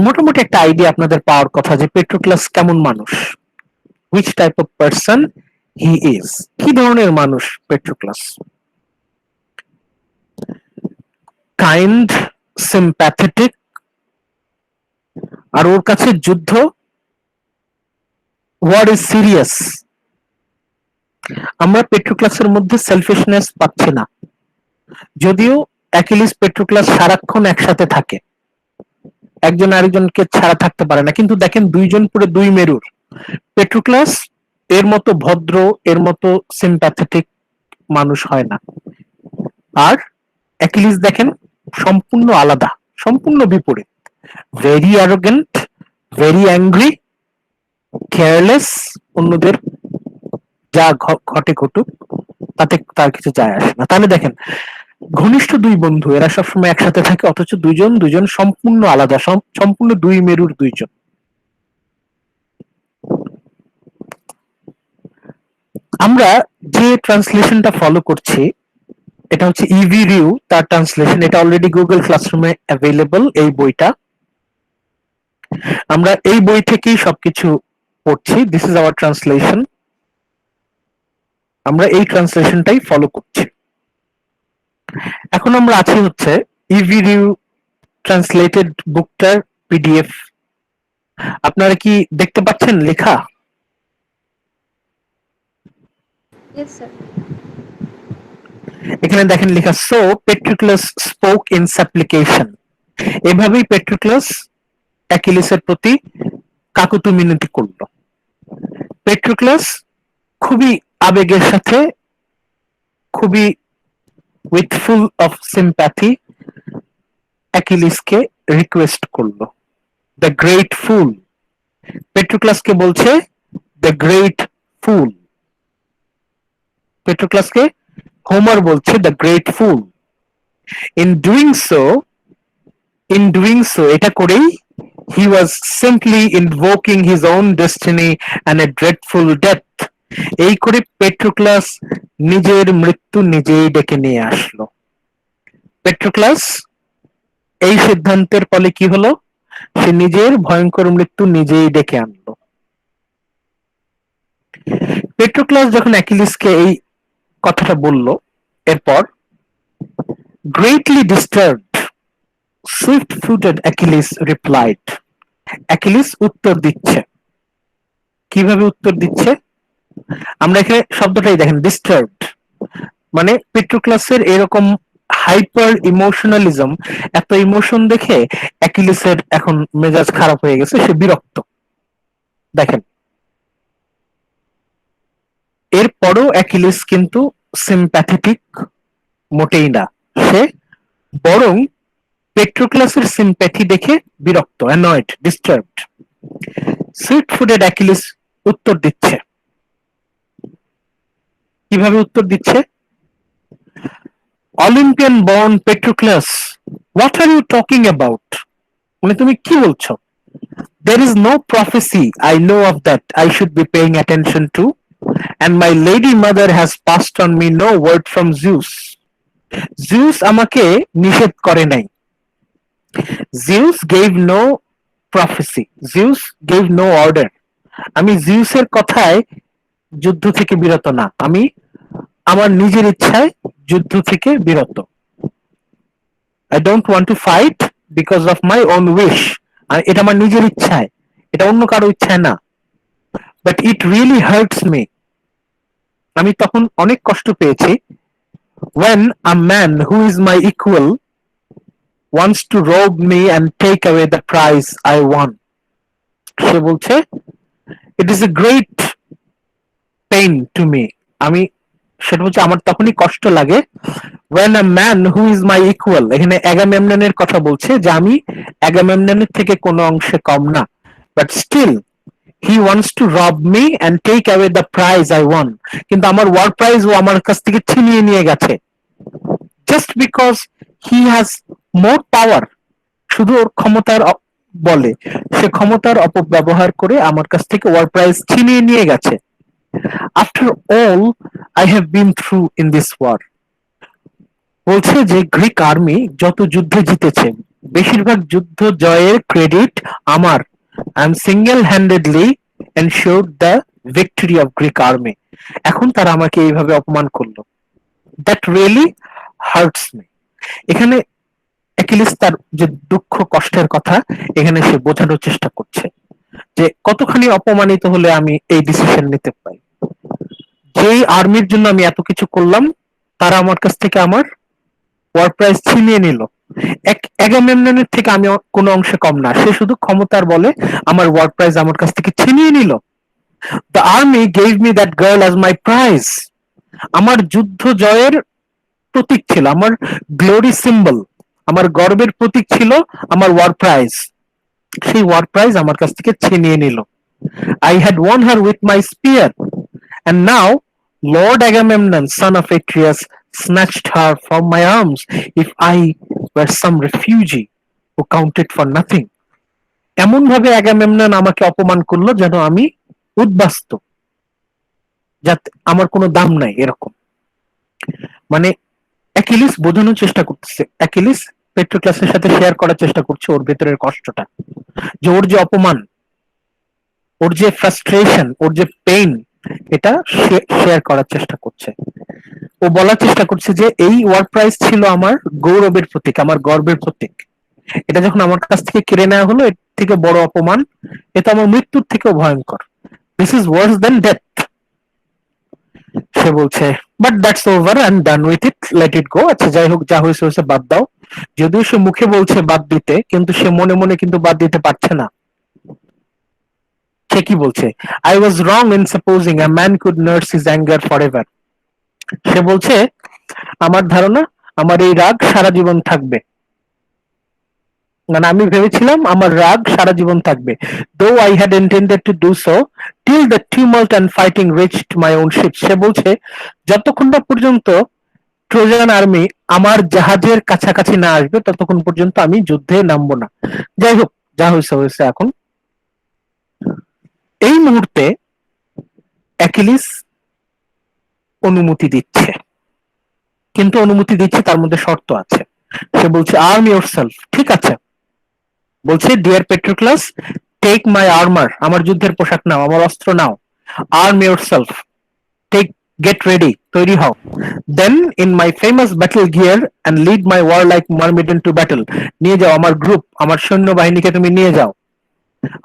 মোটামুটি একটা আইডিয়া আপনাদের পাওয়ার কথা যে পেট্রোক্লাস কেমন মানুষ, which type of person he is, কি ধরনের মানুষ পেট্রোক্লাস। কাইন্ড, সিম্প্যাথেটিক, আর ওর কাছে যুদ্ধ, ওয়ার ইজ সিরিয়াস। আমরা পেট্রোক্লাসের মধ্যে সেলফিশনেস পাচ্ছি না, যদিও অ্যাকিলিস পেট্রোক্লাস সারাক্ষণ একসাথে থাকে, একজন আরেকজনকে ছাড়া থাকতে পারে না, কিন্তু দেখেন দুইজন পুরো দুই মেরুর। পেট্রোক্লাস এর মতো ভদ্র, এর মতো সিম্প্যাথেটিক মানুষ হয় না, আর অ্যাকিলিস দেখেন সম্পূর্ণ আলাদা, সম্পূর্ণ বিপরীত, very arrogant, very angry, careless, অন্যদের যা ঘটে ঘটুক তাতে তার কিছু যায় আসে না। তাহলে দেখেন ঘনিষ্ঠ দুই বন্ধু, এরা সবসময় একসাথে থাকে, অথচ দুইজন দুইজন সম্পূর্ণ আলাদা, সম্পূর্ণ দুই মেরুর দুইজন। আমরা যে ট্রান্সলেশনটা ফলো করছি এটা হচ্ছে ইভি রিউ, তার ট্রান্সলেশন, এটা অলরেডি গুগল ক্লাসরুমে অ্যাভেলেবল এই বইটা। আমরা এই বই থেকেই সবকিছু পড়ছি, দিস ইজ আওয়ার ট্রান্সলেশন, আমরা এই ট্রান্সলেশনটাই ফলো করছি। এখন আমরা আছি হচ্ছে ইভি রিউ ট্রান্সলেটেড বুকটার পিডিএফ। আপনারা কি দেখতে পাচ্ছেন লেখা? Yes, sir. এখানে দেখেন লেখা, সো পেট্রোক্লাস স্পোক ইন সাপ্লিকেশন। এভাবেই পেট্রোক্লাস অ্যাকিলিসের প্রতি কাকুতি মিনতি করলো। পেট্রোক্লাস খুবই আবেগের সাথে, খুবই উইথ ফুল অফ সিম্প্যাথি অ্যাকিলিসকে রিকোয়েস্ট করলো, দ্য গ্রেট ফুল। পেট্রোক্লাসকে বলছে দ্য গ্রেট ফুল, পেট্রোক্লাসকে হোমার বলছে the great fool. In doing so, এটা করেই he was simply invoking his own destiny and a dreadful death. এই করে পেট্রোক্লাস নিজের মৃত্যু নিজেই ডেকে নিয়ে আসলো। পেট্রোক্লাস এই সিদ্ধান্তের ফলে কি হলো, সে নিজের ভয়ঙ্কর মৃত্যু নিজেই ডেকে আনলো। পেট্রোক্লাস যখন অ্যাকিলিসকে এই কথাটা বলল, এরপর greatly disturbed, swift-footed Achilles replied. Achilles উত্তর দিচ্ছে, কিভাবে উত্তর দিচ্ছে আমরা এখানে শব্দটাই দেখেন, ডিস্টার্বড, মানে পেট্রোক্লাসের এরকম হাইপার ইমোশনালিজম, এত ইমোশন দেখে অ্যাকিলিসের এখন মেজাজ খারাপ হয়ে গেছে, সে বিরক্ত। দেখেন এরপরও অ্যাকিলিস কিন্তু সিম্প্যাথেটিক মোটেই না, সে বরং পেট্রোক্লাসের সিম্প্যাথি দেখে বিরক্ত, annoyed, disturbed. Swift footed Achilles উত্তর দিচ্ছে। কিভাবে উত্তর দিচ্ছে? Olympian born Patroclus, what are you talking about? মানে তুমি কি বলছো? There is no prophecy I know of that I should be paying attention to, and my lady mother has passed on me no word from Zeus. Zeus আমাকে নিষেধ করে নাই। Zeus gave no prophecy. Zeus gave no order. আমি জিউসের কথায় যুদ্ধ থেকে বিরত না, আমি আমার নিজের ইচ্ছায় যুদ্ধ থেকে বিরত। I don't want to fight because of my own wish. আর এটা আমার নিজের ইচ্ছায়, এটা অন্য কারো ইচ্ছায় না। But it really hurts me. আমি তখন অনেক কষ্ট পেয়েছি। When a man who is my equal wants to rob me and take away the prize I won. সে বলছে, it is a great pain to me. আমি সেটা হচ্ছে আমার তখনই কষ্ট লাগে। when a man who is my equal, এখানে অ্যাগামেমননের কথা বলছে যে আমি অ্যাগামেমননের থেকে কোনো অংশে কম না, but still he wants to rob me and take away the prize I won. কিন্তু আমার ওয়ার প্রাইজ ও আমার কাছ থেকে ছিনিয়ে নিয়ে গেছে, just because he has more power. শুধু ওর ক্ষমতার বলে সে ক্ষমতার অপব্যবহার করে আমার কাছ থেকে ওয়ার প্রাইজ ছিনিয়ে নিয়ে গেছে। After all I have been through in this war. বলছে যে গ্রিক আর্মি যত যুদ্ধ জিতেছে বেশিরভাগ যুদ্ধ জয়ের ক্রেডিট আমার। I am single-handedly ensured the victory of Greek army. এখন তারা আমাকে এইভাবে অপমান করলো। That really hurts me. এখানে অ্যাকিলিস তার যে দুঃখ কষ্টের কথা এখানে সে বোঝানোর চেষ্টা করছে যে কতখানি অপমানিত হলে আমি এই ডিসিশন নিতে পারি। যেই আর্মির জন্য আমি এত কিছু করলাম তারা আমার কাছ থেকে আমার ওয়ার প্রাইজ ছিনিয়ে নিল। অ্যাগামেমননের থেকে আমি কোনো অংশে কম না, সে শুধু ক্ষমতার বলে আমার ওয়ার প্রাইজ আমার কাছ থেকে ছিনিয়ে নিল। The army gave me that girl as my prize. আমার যুদ্ধ জয়ের প্রতীক ছিল, আমার গ্লোরি সিম্বল, আমার গর্বের প্রতীক ছিল আমার ওয়ার প্রাইজ। সেই ওয়ার প্রাইজ আমার কাছ থেকে ছিনিয়ে নিল। I had won her with my spear, and now Lord Agamemnon, son of Atreus, snatched her from my arms. If I were some refugee who counted for nothing. এমন ভাবে Agamemnon আমাকে অপমান করলো যেন আমি উদ্বাস্তু, যাতে আমার কোনো দাম নাই এরকম। মানে অ্যাকিলিস বোঝানোর চেষ্টা করতেছে, অ্যাকিলিস পেট্রোক্লাসের সাথে শেয়ার করার চেষ্টা করছে ওর ভেতরের কষ্টটা, যে ওর যে অপমান, ওর যে ফ্রাস্ট্রেশন, ওর যে পেইন, এটা শেয়ার করার চেষ্টা করছে। ও বলার চেষ্টা করছে যে এই ওয়ার প্রাইজ ছিল আমার গৌরবের প্রতীক, আমার গর্বের প্রতীক। এটা যখন আমার কাছ থেকে কেড়ে নেওয়া হলো, এর থেকে বড় অপমান, এটা আমার মৃত্যুর থেকেও ভয়ঙ্কর। This is worse than death. সে বলছে but that's over and done with it, let it go. আচ্ছা যাই হোক, যা হয়েছে হয়েছে, বাদ দাও। যদিও সে মুখে বলছে বাদ দিতে, কিন্তু সে মনে মনে কিন্তু বাদ দিতে পারছে না। সে কি বলছে? I was wrong in supposing a man could nurse his anger forever. সে বলছে আমার ধারণা আমার এই রাগ সারা জীবন থাকবে, মানে আমি ভেবেছিলাম আমার রাগ সারা জীবন থাকবে। Though I had intended to do so till the tumult and fighting reached my own ship. সে বলছে যতক্ষণ না পর্যন্ত ট্রোজান আর্মি আমার জাহাজের কাছাকাছি না আসবে ততক্ষণ পর্যন্ত আমি যুদ্ধে নামবো না। যাই হোক, যা হয়েছে হয়েছে। এখন এই মুহূর্তে অ্যাকিলিস অনুমতি দিচ্ছে, কিন্তু অনুমতি দিচ্ছে তার মধ্যে শর্ত আছে। সে বলছে আর্ম ইয়োরসেলফ। ঠিক আছে, বলছে dear Patroclus, take my armour, আমার যুদ্ধের পোশাক নাও, আমার অস্ত্র নাও। Arm yourself, take, get ready, তৈরি হও। Then in my famous battle gear and lead my warlike Myrmidon to battle. নিয়ে যাও আমার গ্রুপ, আমার সৈন্য বাহিনীকে তুমি নিয়ে যাও,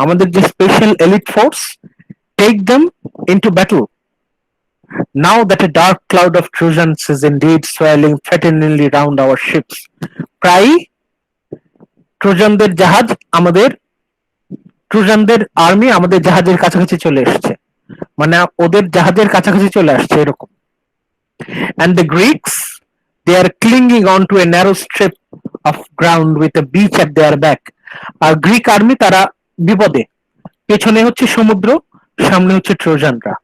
আমাদের যে special elite force, take them into battle. Now that a dark cloud of Trojans is indeed swirling threateningly round our ships. প্রায় ট্রোজানদের জাহাজ, আমাদের ট্রোজানদের আর্মি আমাদের জাহাজের কাছাকাছি চলে এসেছে, মানে ওদের জাহাজের কাছাকাছি চলে আসছে এরকম। And the Greeks, they are clinging onto a narrow strip of ground with a beach at their back. আর গ্রিক আর্মি তারা বিপদে, পেছনে হচ্ছে সমুদ্র, সামনে হচ্ছে ট্রোজানরা।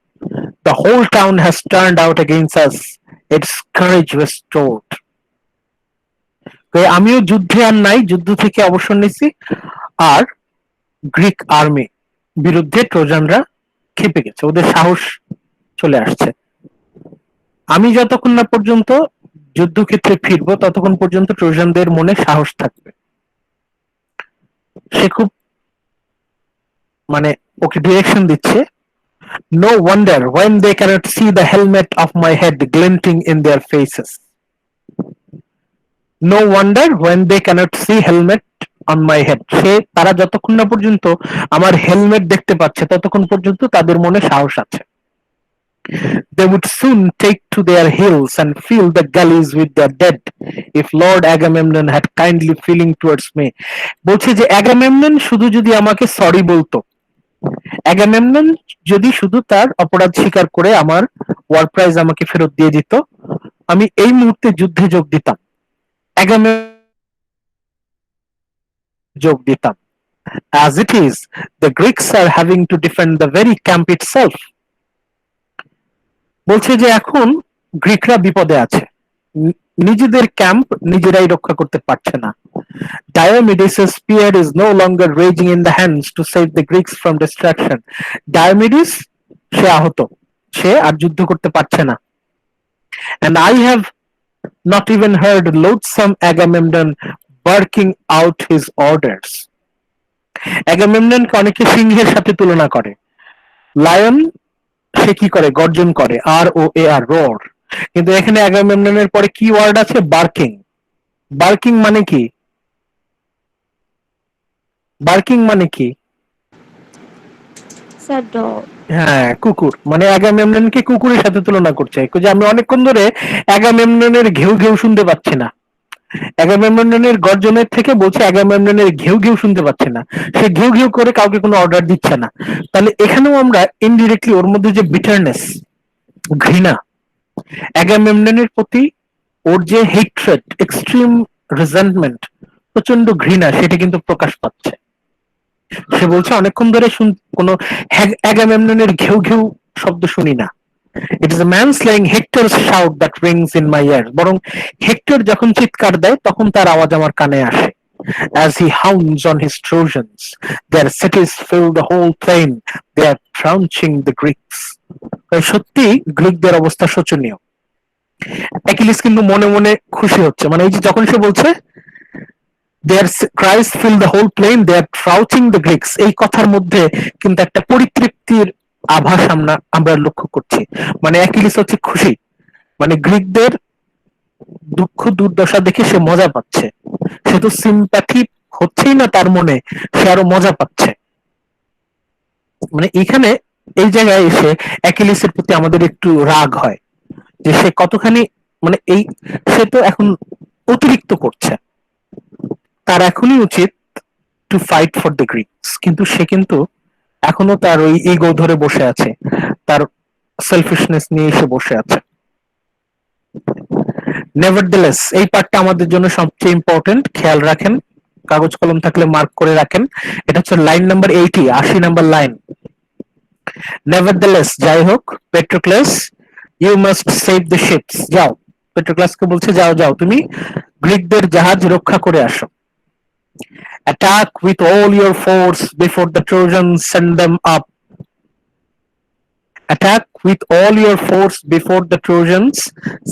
The whole town has turned out against us. Its courage restored. আমিও যুদ্ধে আর নাই, যুদ্ধ থেকে অবসর নিছি, আর গ্রিক আর্মি বিরুদ্ধে ট্রোজানরা খেপে গেছে, ওদের সাহস চলে আসছে। আমি যতক্ষণ না পর্যন্ত যুদ্ধক্ষেত্রে ফিরবো ততক্ষণ পর্যন্ত ট্রোজানদের মনে সাহস থাকবে। সে খুব মানে ওকে ডিরেকশন দিচ্ছে। No wonder when they cannot see the helmet of my head glinting in their faces. No wonder when they cannot see helmet on my head. সে তারা যতক্ষণ না পর্যন্ত আমার হেলমেট দেখতে পাচ্ছে ততক্ষণ পর্যন্ত তাদের মনে সাহস আছে। They would soon take to their heels and fill the gullies with their dead if Lord Agamemnon had kindly feeling towards me. বলছে যে অ্যাগামেমনন শুধু যদি আমাকে সরি বলতো, অ্যাগামেমনন যদি শুধু তার অপরাধ স্বীকার করে আমার ওয়ার প্রাইজ আমাকে ফেরত দিয়ে দিত, আমি এই মুহূর্তে যুদ্ধে যোগ দিতাম, যোগ দিতাম। As it is, the Greeks are having to defend the very camp itself. বলছে যে এখন গ্রিকরা বিপদে আছে, নিজেদের ক্যাম্প নিজেরাই রক্ষা করতে পারছে না। Diomedes' spear is no longer raging in the hands to save the Greeks from destruction. Diomedes সে আহত, সে আর যুদ্ধ করতে পারছে না। And I have not even heard loathsome Agamemnon barking out his orders. Agamemnonকে অনেকে সিংহের সাথে তুলনা করে। লায়ন সে কি করে? গর্জন করে, ROAR, রোর। কিন্তু এখানে অ্যাগামেমননের পরে কি ওয়ার্ড আছে? বার্কিং। বার্কিং মানে কি? বার্কিং মানে কি? হ্যাঁ, কুকুর। মানে অ্যাগামেমননকে কুকুরের সাথে তুলনা করছে, যে আমি অনেকক্ষণ ধরে অ্যাগামেমননের ঘেউ ঘেউ শুনতে পাচ্ছি না। অ্যাগামেমননের গর্জনের থেকে বলছে অ্যাগামেমননের ঘেউ ঘেউ শুনতে পাচ্ছে না, সে ঘেউ ঘেউ করে কাউকে কোনো অর্ডার দিচ্ছে না। তাহলে এখানেও আমরা ইনডিরেক্টলি ওর মধ্যে যে বিটারনেস, ঘৃণা, অ্যাগামেমননের প্রতি ওর যে হেট্রেড, এক্সট্রিম রিজেন্টমেন্ট, প্রচন্ড ঘৃণা, সেটা কিন্তু প্রকাশ পাচ্ছে। সে বলছে অনেকক্ষণ ধরে কোনো অ্যাগামেমননের ঘেউ ঘেউ শব্দ শুনি না। It is a man slaying Hector's shout that rings in my ear. বরং হেক্টর যখন চিৎকার দেয় তখন তার আওয়াজ আমার কানে আসে। As he hounds on his Trojans, their cities fill the whole plain. They are trouncing the Greeks. সত্যি গ্রিকদের অবস্থা শোচনীয়। অ্যাকিলিস কিন্তু মনে মনে খুশি হচ্ছে, মানে এই যে যখন সে বলছে their cries fill the whole plain, they are trouncing the Greeks, এই কথার মধ্যে কিন্তু একটা পরিতৃপ্তির আভাস আমরা লক্ষ্য করছি। মানে অ্যাকিলিস হচ্ছে খুশি, মানে গ্রিকদের দুঃখ দুর্দশা দেখে সে মজা পাচ্ছে। সে তো সিম্প্যাথি হচ্ছেই না তার মনে, সে আরো মজা পাচ্ছে। মানে এখানে এই জায়গায় এসে অ্যাকিলিসের প্রতি আমাদের একটু রাগ হয় যে সে কতখানি, মানে এই সে তো এখন অতিরিক্ত করছে, তার এখনই উচিত টু ফাইট ফর দ্য গ্রিকস, কিন্তু সে কিন্তু এখনো তার ওই ইগো ধরে বসে আছে, তার সেলফিশনেস নিয়ে এসে বসে আছে। নেভারথেলেস, এই পার্টটা আমাদের জন্য সবচেয়ে ইম্পর্টেন্ট, খেয়াল রাখেন, কাগজ কলম থাকলে মার্ক করে রাখেন। এটা হচ্ছে লাইন নাম্বার 80, 80 নাম্বার লাইন। নেভারথেলেস, যাই হোক, Patroclus, you must save the ships. যাও, পেট্রোক্লাসকে বলছে যাও যাও, তুমি গ্রিকদের জাহাজ রক্ষা করে আসো। Attack with all your force before the Trojans send them up. Attack with all your force before the Trojans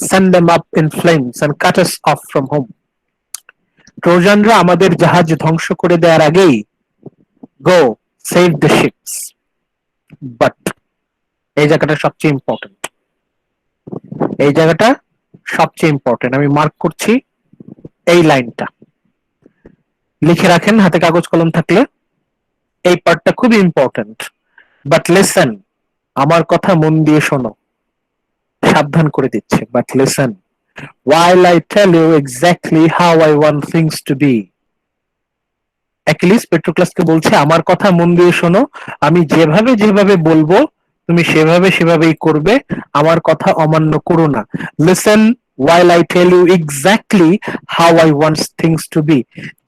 send them up in flames and cut us off from home. ট্রোজানরা আমাদের জাহাজ ধ্বংস করে দেওয়ার আগেই go save the ships. But এই জায়গাটা সবচেয়ে important, এই জায়গাটা সবচেয়ে ইম্পর্টেন্ট, আমি মার্ক করছি এই লাইনটা, লিখে রাখেন হাতে কাগজ কলম থাকলে, এই পার্টটা খুব ইম্পর্টেন্ট। বাট লিসেন, আমার কথা মন দিয়ে শোনো, সাবধান করে দিচ্ছে। But listen, while I tell you exactly how I want things to be. Achilles পেট্রোক্লাসকে বলছে আমার কথা মন দিয়ে শোনো, আমি যেভাবে যেভাবে বলবো তুমি সেভাবে সেভাবেই করবে, আমার কথা অমান্য করো না। Listen while I tell you exactly how I want things to be.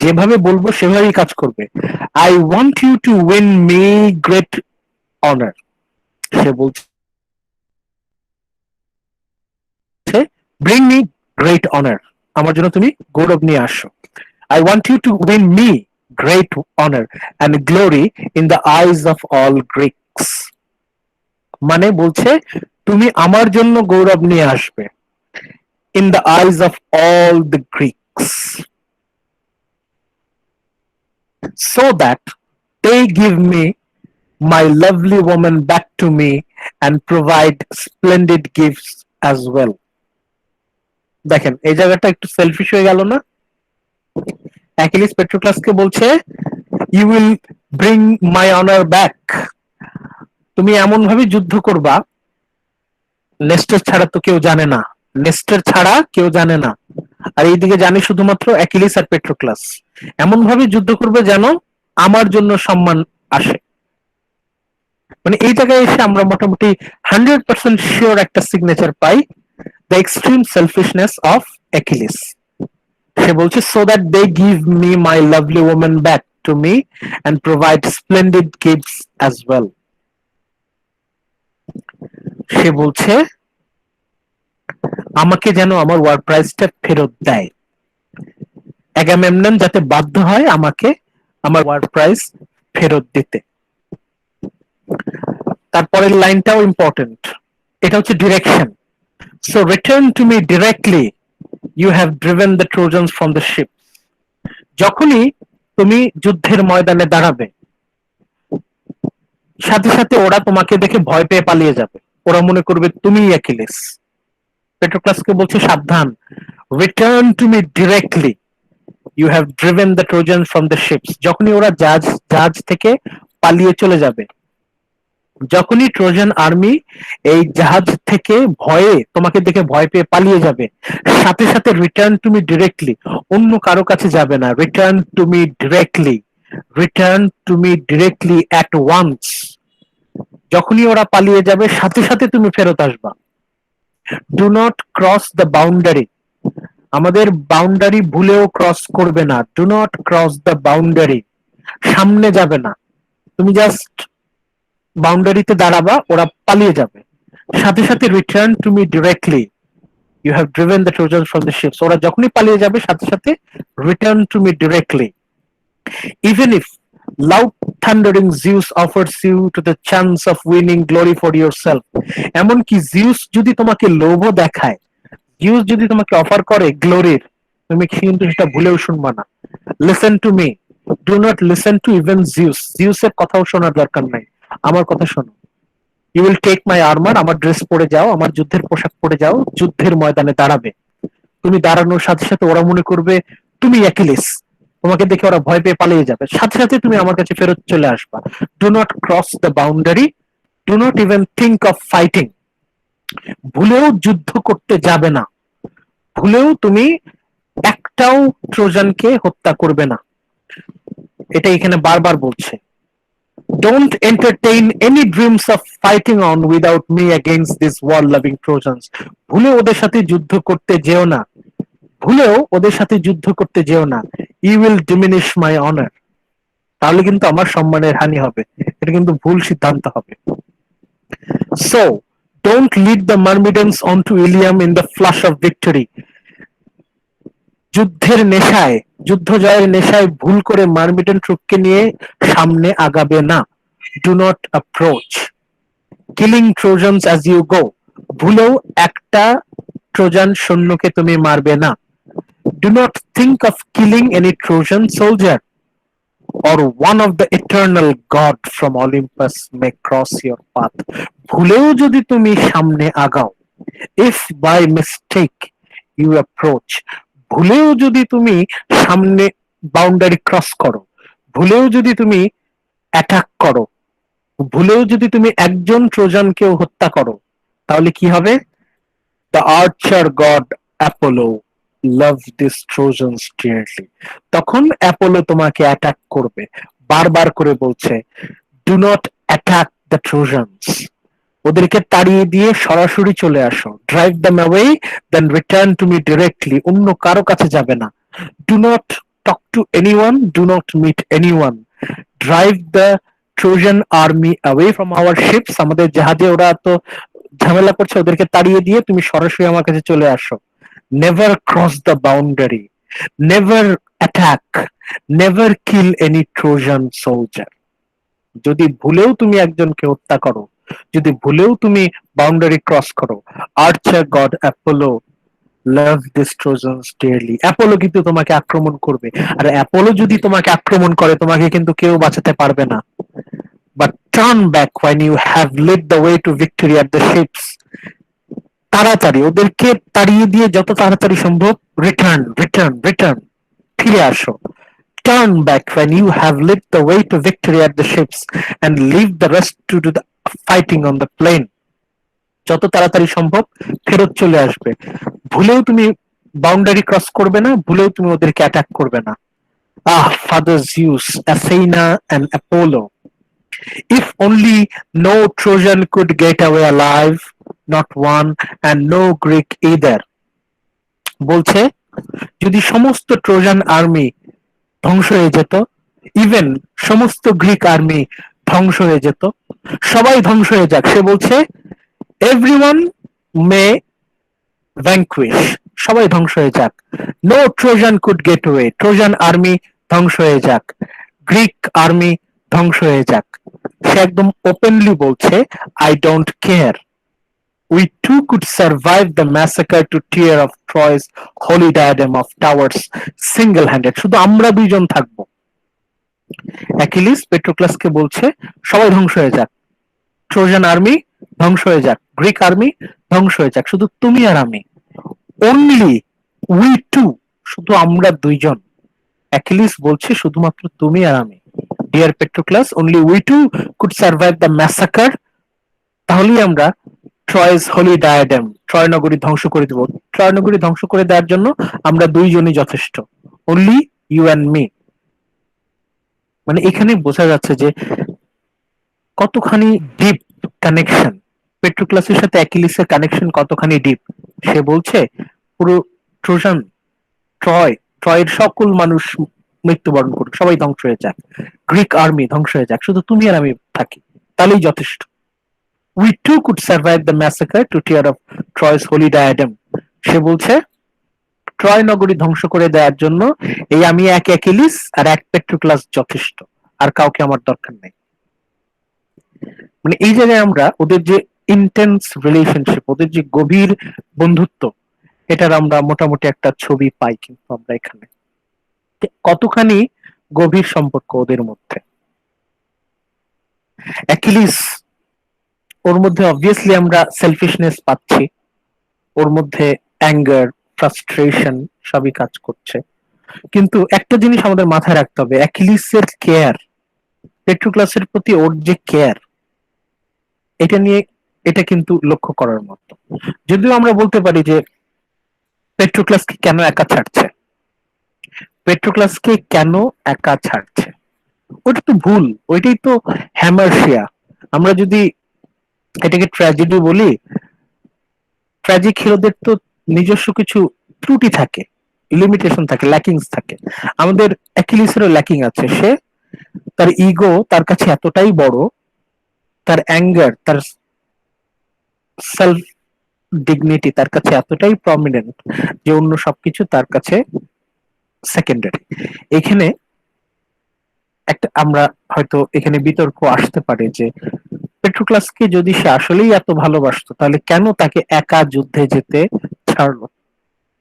যেভাবে বলবো সেভাবেই কাজ করবে। I want you to win me great honor. সে বলছে bring me great honor. আমার জন্য তুমি গৌরব নিয়ে আসো। I want you to win me great honor and glory in the eyes of all Greeks. মানে বলছে তুমি আমার জন্য গৌরব নিয়ে আসবে in the eyes of all the Greeks, so that they give me my lovely woman back to me and provide splendid gifts as well. দেখেন এই জায়গাটা একটু সেলফিশ হয়ে গেল না? অ্যাকিলিস পেট্রোক্লাসকে বলছে you will bring my honour back, তুমি এমন ভাবে যুদ্ধ করবা নেস্টার ছাড়া তো কেউ জানে না, নেস্টার ছাড়া কেউ জানে না, আর এইদিকে জানে শুধুমাত্র অ্যাকিলিস আর পেট্রোক্লাস। এমন ভাবে যুদ্ধ করবে যেন আমার জন্য সম্মান আসে। মানে এই জায়গায় এসে আমরা মোটামুটি 100% শিওর একটা সিগনেচার পাই, the extreme selfishness of Achilles. সে বলছে so that they give me my lovely woman back to me and provide splendid gifts as well. সে বলছে আমাকে যেন আমার ওয়ার প্রাইসটা ফেরত দেয়, অ্যাগামেমনন যাতে বাধ্য হয় আমাকে আমার ওয়ার প্রাইস ফেরত দিতে। তারপরের লাইনটাও ইম্পর্টেন্ট, এটা হচ্ছে direction. So return to me directly, you have driven the Trojans from the ship. যখনই তুমি যুদ্ধের ময়দানে দাঁড়াবে সাথে সাথে ওরা তোমাকে দেখে ভয় পেয়ে পালিয়ে যাবে, ওরা মনে করবে তুমিই অ্যাকিলিস। পেট্রোক্লাসকে বলছে সাবধান, return to me directly, you have driven the Trojan from the ships. যখনই ওরা জাহাজ থেকে পালিয়ে চলে যাবে, যখনই ট্রোজান আর্মি এই জাহাজ থেকে ভয়ে তোমাকে দেখে ভয় পেয়ে পালিয়ে যাবে, সাথে সাথে রিটার্ন টু মি ডিরেক্টলি, অন্য কারো কাছে যাবে না, return to me directly, return to me directly at once. যখনই ওরা পালিয়ে যাবে সাথে সাথে তুমি ফেরত আসবা। Do not cross the boundary, আমাদের বাউন্ডারি ভুলেও ক্রস করবে না। Do not cross the boundary, সামনে যাবে না, তুমি জাস্ট বাউন্ডারিতে দাঁড়াবা, ওরা পালিয়ে যাবে, সাথে সাথে return to me directly, you have driven the Trojan from the ships. ওরা যখনই পালিয়ে যাবে সাথে সাথে return to me directly. Even if loud thundering Zeus offers you to the chance of winning glory for yourself, এমনকি Zeus যদি তোমাকে লোভ দেখায়, জিউস যদি তোমাকে অফার করে গ্লোরির, তুমি কিন্তু সেটা ভুলেও শুনবা না। Listen to me, do not listen to even Zeus, জিউসের কথাও শোনার দরকার নাই, আমার কথা শোনো। You will take my armour, আমার ড্রেস পরে যাও, আমার যুদ্ধের পোশাক পরে যাও, যুদ্ধের ময়দানে দাঁড়াবে। তুমি দাঁড়ানোর সাথে সাথে ওরা মনে করবে তুমি অ্যাকিলিস, তোমাকে দেখে ওরা ভয় পেয়ে পালিয়ে যাবে, সাথে সাথে তুমি আমার কাছে ফেরত চলে আসবা। Do not cross the boundary, do not even think of fighting, ভুলেও যুদ্ধ করতে যাবে না, ভুলেও তুমি একটাও ট্রোজানকে হত্যা করবে না। এটা এখানে বারবার বলছে। Don't entertain any dreams of fighting on without me against these war-loving Trojans. ভুলে ওদের সাথে যুদ্ধ করতে যেও না, ভুলেও ওদের সাথে যুদ্ধ করতে যেও না। You will diminish my honor. তাহলে কিন্তু আমার সম্মানের হানি হবে, এটা কিন্তু ভুল সিদ্ধান্ত হবে। So, don't lead the Myrmidons onto Ilium in the flush of victory. যুদ্ধের নেশায়, যুদ্ধ জয়ের নেশায় ভুল করে মার্মিডন ট্রুপকে নিয়ে সামনে আগাবে না। Do not approach killing Trojans as you go, ভুলেও একটা ট্রোজান সৈন্যকে তুমি মারবে না। Do not think of killing any Trojan soldier or one of the eternal god from Olympus may cross your path. ভুলেও যদি তুমি সামনে আগাও, if by mistake you approach, ভুলেও যদি তুমি সামনে বাউন্ডারি ক্রস করো, ভুলেও যদি তুমি অ্যাটাক করো, ভুলেও যদি তুমি একজন ট্রোজানকেও হত্যা করো, তাহলে কি হবে? The archer god Apollo love this Trojans dearly, তখন অ্যাপোলো তোমাকে অ্যাটাক করবে। বারবার করে বলছে do not attack the Trojans, ওদেরকে তাড়িয়ে দিয়ে সরাসরি চলে আসো। Drive them away, then return to me directly. অন্য কারো কাছে যাবে না। Do not talk to anyone, do not meet anyone. Drive the Trojan army away from our ships. আমাদের জাহাজে ওরা তো ঝামেলা করছে, ওদেরকে তাড়িয়ে দিয়ে তুমি সরাসরি আমার কাছে চলে আসো। Never cross the boundary, never attack, never kill any Trojan soldier. যদি ভুলেও তুমি একজনকে হত্যা করো, যদি ভুলেও তুমি বাউন্ডারি ক্রস করো, archer god Apollo love this Trojans dearly. Apollo কিন্তু তোমাকে আক্রমণ করবে, আর অ্যাপোলো যদি তোমাকে আক্রমণ করে তোমাকে কিন্তু কেউ বাঁচাতে পারবে না। But turn back when you have led the way to victory at the ships. তাড়াতাড়ি ওদেরকে তাড়িয়ে দিয়ে যত তাড়াতাড়ি সম্ভব রিটার্ন রিটার্ন রিটার্ন, ফিরে আসো। Turn back when you have led the way to victory at the ships and leave the rest to do the fighting on the plain. যত তাড়াতাড়ি সম্ভব ফেরত চলে আসবে। ভুলেও তুমি বাউন্ডারি ক্রস করবে না, ভুলেও তুমি ওদেরকে অ্যাটাক করবে না। Father Zeus, Athena and Apollo, if only no Trojan could get away alive, not one, and no Greek either. বলছে যদি সমস্ত ট্রোজান আর্মি ধ্বংস হয়ে যেত, ইভেন সমস্ত গ্রিক আর্মি ধ্বংস হয়ে যেত, সবাই ধ্বংস হয়ে যাক। সে বলছে এভরিওয়ান মে ভ্যাঙ্কুইশ, সবাই ধ্বংস হয়ে যাক। No Trojan could get away, Trojan army ধ্বংস হয়ে যাক, গ্রিক আর্মি ধ্বংস হয়ে যাক। সে একদম ওপেনলি বলছে I don't care, we too could survive the massacre to tear of Troy's holy diadem of towers single-handed. শুধু আমরা দুইজন থাকবো। অ্যাকিলিস পেট্রোক্লাসকে বলছে সবাই ধ্বংস হয়ে যাক, ট্রোজান আর্মি ধ্বংস হয়ে যাক, গ্রিক আর্মি ধ্বংস হয়ে যাক, শুধু তুমি আর আমি। অনলি উই টু, শুধু আমরা দুইজন। অ্যাকিলিস বলছে শুধুমাত্র তুমি আর আমি। Dear Patroclus, only we two could survive the massacre. তাহলেই আমরা ট্রয়েস হোলি ডায়াডেম, ট্রয় নগরী ধ্বংস করে দেব। ট্রয় নগরী ধ্বংস করে দেওয়ার জন্য আমরা দুইজনই যথেষ্ট। Only you and me. মানে এখানে বোঝা যাচ্ছে যে কতখানি ডিপ কানেকশন, পেট্রোক্লাসের সাথে অ্যাকিলিসের কানেকশন কতখানি ডিপ। সে বলছে পুরো ট্রোজান, ট্রয়ের সকল মানুষ মৃত্যুবরণ করুক, সবাই ধ্বংস হয়ে যাক, গ্রিক আর্মি ধ্বংস হয়ে যাক, শুধু তুমি আর আমি থাকি, তাহলেই যথেষ্ট। We too could survive the massacre to tear off Troy's holy diadem. সে বলছে ট্রয় নগরী ধ্বংস করে দেওয়ার জন্য এই আমি এক অ্যাকিলিস আর এক পেট্রোক্লাস যথেষ্ট, আর কাউকে আমার দরকার নেই। মানে এই জায়গায় আমরা ওদের যে ইন্টেন্স রিলেশনশিপ, ওদের যে গভীর বন্ধুত্ব, এটার আমরা মোটামুটি একটা ছবি পাই। কিন্তু আমরা এখানে কতখানি গভীর সম্পর্ক ওদের মধ্যে। অ্যাকিলিস, ওর মধ্যে অবভিয়াসলি আমরা সেলফিশনেস পাচ্ছি, ওর মধ্যে অ্যাঙ্গার, ফ্রাস্ট্রেশন সবই কাজ করছে। কিন্তু একটা জিনিস আমাদের মাথায় রাখতে হবে, অ্যাকিলিসের কেয়ার, পেট্রোক্লাসের প্রতি ওর যে কেয়ার, এটা নিয়ে এটা কিন্তু লক্ষ্য করার মতো। যদিও আমরা বলতে পারি যে পেট্রোক্লাসকে কেন একা ছাড়ছে, পেট্রোক্লাসকে কেন একা ছাড়ছে, ওটা তো ভুল, ওইটাই তো হ্যামার্শিয়া। আমরা যদি এটাকে ট্র্যাজেডি বলি, ট্র্যাজিক হিরোদের তো নিজস্ব কিছু ত্রুটি থাকে, লিমিটেশন থাকে, ল্যাকিংস থাকে। আমাদের অ্যাকিলিসেরও ল্যাকিং আছে। সে তার ইগো তার কাছে এতটাই বড়, তার অ্যাঙ্গার, তার সেলফ ডিগনিটি তার কাছে এতটাই প্রমিনেন্ট যে অন্য সবকিছু তার কাছে সেকেন্ডারি। এখানে একটা আমরা হয়তো এখানে বিতর্ক আসতে পারে যে পেট্রোক্লাসকে যদি সে আসলেই এত ভালোবাসতো তাহলে কেন তাকে একা যুদ্ধে যেতে ছাড়লো,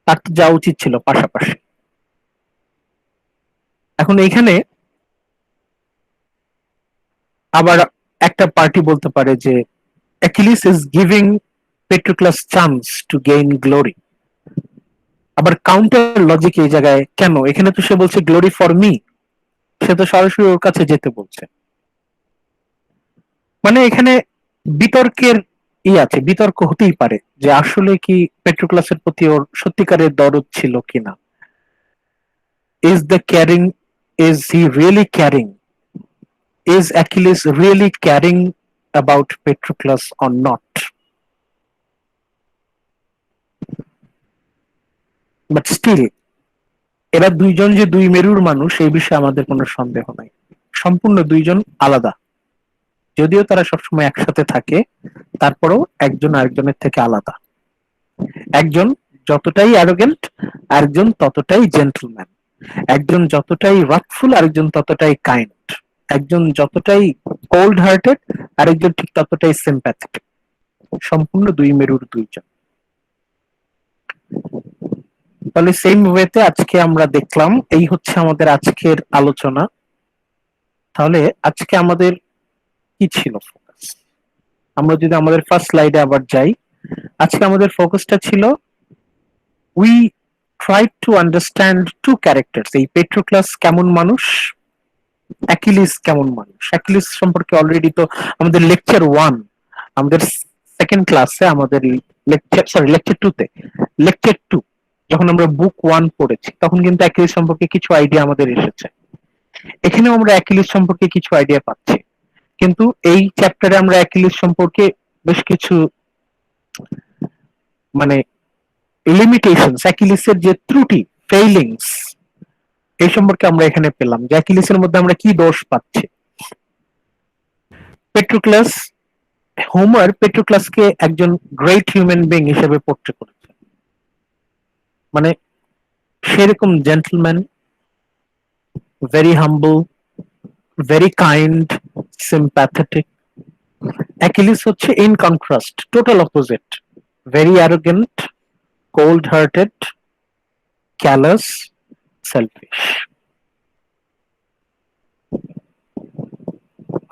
তার তো যাওয়া উচিত ছিল পাশাপাশি। এখন এইখানে আবার একটা পার্টি বলতে পারে যে Achilles is giving Patroclus chance to gain glory. আবার কাউন্টার লজিক এই জায়গায় কেন, এখানে তো সে বলছে গ্লোরি ফর মি, সে তো সরাসরি ওর কাছে যেতে বলছে। মানে এখানে বিতর্কের আছে, বিতর্ক হতেই পারে যে আসলে কি পেট্রোক্লাসের প্রতি ওর সত্যিকারের দরদ ছিল কিনা। Is the carrying, is he really carrying, is Achilles really carrying about Patroclus or not. But still, এরা দুইজন যে দুই মেরুর মানুষ এই বিষয়ে আমাদের কোনো সন্দেহ নাই। সম্পূর্ণ দুইজন আলাদা, যদিও তারা সবসময় একসাথে থাকে, তারপরেও একজন আরেকজনের থেকে আলাদা। একজন যতটাই অ্যারোগেন্ট, আরেকজন ততটাই জেন্টলম্যান। একজন যতটাই রাথফুল, আরেকজন ততটাই কাইন্ড। একজন যতটাই কোল্ড হার্টেড, আরেকজন ঠিক ততটাই সিম্প্যাথেটিক। সম্পূর্ণ দুই মেরুর দুইজন। তাহলে সেম ওয়েতে আজকে আমরা দেখলাম, এই হচ্ছে আমাদের আজকের আলোচনা। তাহলে আজকে আমাদের কি ছিল ফোকাস? আমরা যদি আমাদের ফার্স্ট স্লাইডে আবার যাই, আজকে আমাদের ফোকাসটা ছিল we try to understand two characters. এই পেট্রোক্লাস কেমন মানুষ, অ্যাকিলিস কেমন মানুষ। অ্যাকিলিস সম্পর্কে অলরেডি তো আমাদের লেকচার 1, আমাদের সেকেন্ড ক্লাসে, আমাদের লেকচার 2 তে, লেকচার 2 যখন আমরা বুক 1 পড়েছি তখন কিন্তু অ্যাকিলিস সম্পর্কে কিছু আইডিয়া আমাদের এসেছে। এখানেও আমরা অ্যাকিলিস সম্পর্কে কিছু আইডিয়া পাচ্ছি, কিন্তু এই চ্যাপ্টারে আমরা অ্যাকিলিস সম্পর্কে বেশ কিছু মানে লিমিটেশনস, অ্যাকিলিসের যে ত্রুটি, ফেইলিংস, এই সম্পর্কে আমরা এখানে পেলাম যে অ্যাকিলিসের মধ্যে আমরা কি দোষ পাচ্ছি। পেট্রোক্লাস, হোমার পেট্রোক্লাসকে একজন গ্রেট হিউম্যান বিং হিসেবে পোর্ট্রে করেছে। মানে সেরকম gentleman, very humble, very kind, sympathetic. Achilles হচ্ছে in contrast, total opposite, very arrogant, cold hearted, callous, selfish.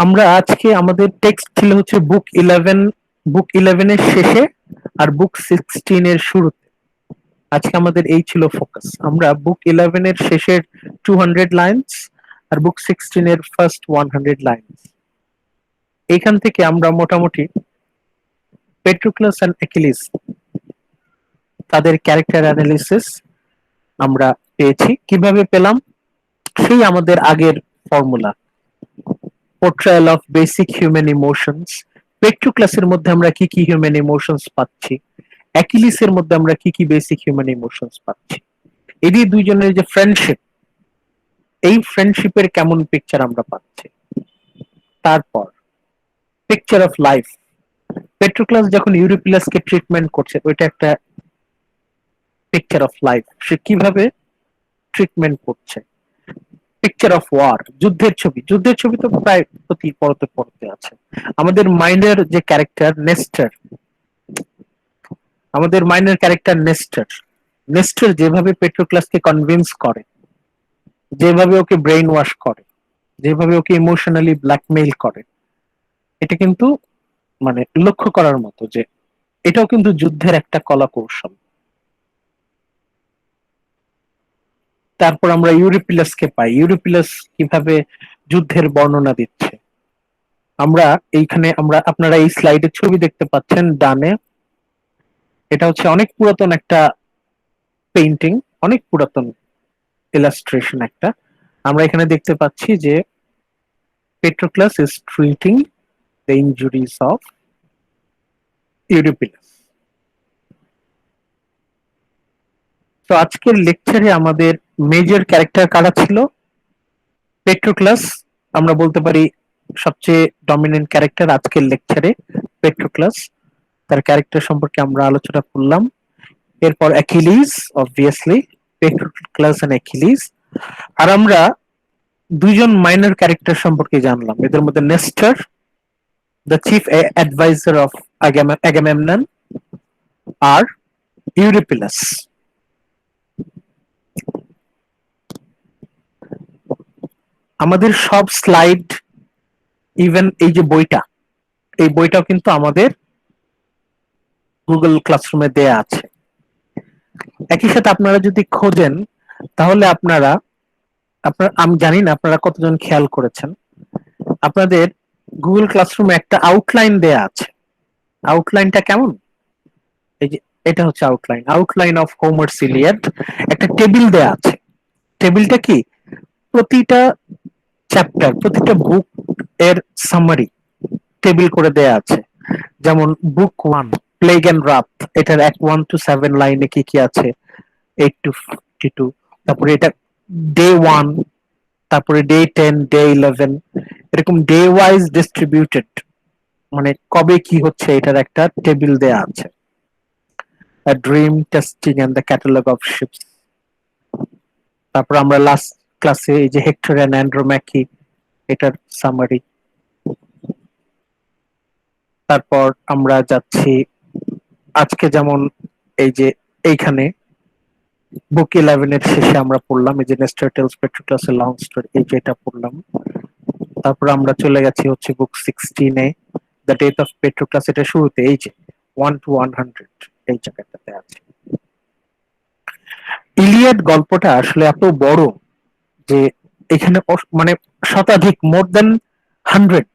আমরা আজকে আমাদের টেক্সট ছিল হচ্ছে বুক 11, বুক 11 এর শেষে আর বুক 16 এর শুরুতে। আজকে আমাদের এই ছিল ফোকাস। আমরা বুক 11 এর শেষের 200 লাইনস আর বুক 16 এর ফার্স্ট 100 লাইনস, এইখান থেকে আমরা মোটামুটি পেট্রোক্লাস এন্ড অ্যাকিলিস তাদের ক্যারেক্টার অ্যানালিসিস আমরা পেয়েছি। কিভাবে পেলাম? সেই আমাদের আগের formula, portrayal of basic human emotions. পেট্রোক্লাসের মধ্যে আমরা কি কি হিউম্যান ইমোশনস পাচ্ছি, অ্যাকিলিসের মধ্যে আমরা কি কি বেসিক হিউম্যান ইমোশনস পাচ্ছি। এরই দুইজনের যে ফ্রেন্ডশিপ, এই ফ্রেন্ডশিপের কেমন পিকচার আমরা পাচ্ছি। তারপর পিকচার অফ লাইফ, পেট্রোক্লাস যখন ইউরিপিলাসকে ট্রিটমেন্ট করছে ওইটা একটা পিকচার অফ লাইফ, সে কিভাবে ট্রিটমেন্ট করছে। পিকচার অফ ওয়ার, যুদ্ধের ছবি। যুদ্ধের ছবি তো প্রায় প্রতি পরতে পরতে আছে। আমাদের মাইন্ডের যে ক্যারেক্টার নেস্টার, আমাদের মাইন্ডের ক্যারেক্টার নেস্টার, নেস্টার যেভাবে পেট্রোক্লাসকে কনভিন্স করে, যেভাবে ওকে ব্রেইন ওয়াশ করে, যেভাবে ওকে ইমোশনালি ব্ল্যাকমেইল করে, এটা কিন্তু মানে লক্ষ্য করার মতো যে এটাও কিন্তু যুদ্ধের একটা কলা কৌশল। তারপর আমরা ইউরিপিলাসকে পাই, ইউরিপিলাস কিভাবে যুদ্ধের বর্ণনা দিচ্ছে। আমরা এইখানে আপনারা এই স্লাইডের ছবি দেখতে পাচ্ছেন ডানে, এটা হচ্ছে অনেক পুরাতন একটা পেইন্টিং, অনেক পুরাতন ইলাস্ট্রেশন একটা। আমরা এখানে দেখতে পাচ্ছি যে Patroclus is treating the injuries of Eurypylus. তো আজকের লেকচারে আমাদের মেজর ক্যারেক্টার কারা ছিল? পেট্রোক্লাস, আমরা বলতে পারি সবচেয়ে ডমিনেন্ট ক্যারেক্টার আজকের লেকচারে পেট্রোক্লাস। তার ক্যারেক্টার সম্পর্কে আমরা আলোচনা করলাম। এরপর Achilles, obviously Patroclus and Achilles. আর আমরা দুইজন মাইনর ক্যারেক্টার সম্পর্কে জানলাম, এদের মধ্যে Nestor, the chief adviser of Agamemnon, আর ইউরিপিলাস। আমাদের সব স্লাইড, ইভেন এই যে বইটা, এই বইটাও কিন্তু আমাদের গুগল ক্লাসরুমে দেয়া আছে। একই সাথে আপনারা যদি খোঁজেন তাহলে আমি জানি না আপনারা কতজন খেয়াল করেছেন, আপনাদের গুগল ক্লাসরুমে একটা আউটলাইন দেয়া আছে। আউটলাইনটা কেমন? এই যে এটা হচ্ছে আউটলাইন, আউটলাইন অফ হোমার্স ইলিয়াড। একটা টেবিল দেয়া আছে। টেবিলটা কি? প্রতিটা চ্যাপ্টার, প্রতিটা বুক এর সামারি টেবিল করে দেয়া আছে। যেমন বুক 1 প্লেগ এন্ড রাত, এটার 1 to 7 লাইনে কি কি আছে, 8 to 52, তারপরে এটা ডে 1, তারপরে ডে 10, ডে 11, এরকম ডে ওয়াইজ ডিস্ট্রিবিউটেড, মানে কবে কি হচ্ছে এটার একটা টেবিল দেয়া আছে। A dream testing and the catalog of ships. তারপর আমরা লাস্ট ক্লাসে এই যে হেক্টর এন্ড অ্যান্ড্রোম্যাকি, এটার সামারি। তারপর আমরা যাচ্ছি আজকে যেমন এই যে এইখানে বুক 11 এর শেষে আমরা পড়লাম এই যে নেস্টার টেলস পেট্রোক্লাসের লং স্টোরি, এই যে এটা পড়লাম। তারপর আমরা চলে গেছি হচ্ছে বুক 16 এ, দ্য ডেথ অফ পেট্রোক্লাস, এটা শুরুতে এই যে 1 to 100 এই জায়গাটাতে আছে। ইলিয়াড গল্পটা আসলে এত বড় যে এখানে মানে শতাধিক, মোর দেন 100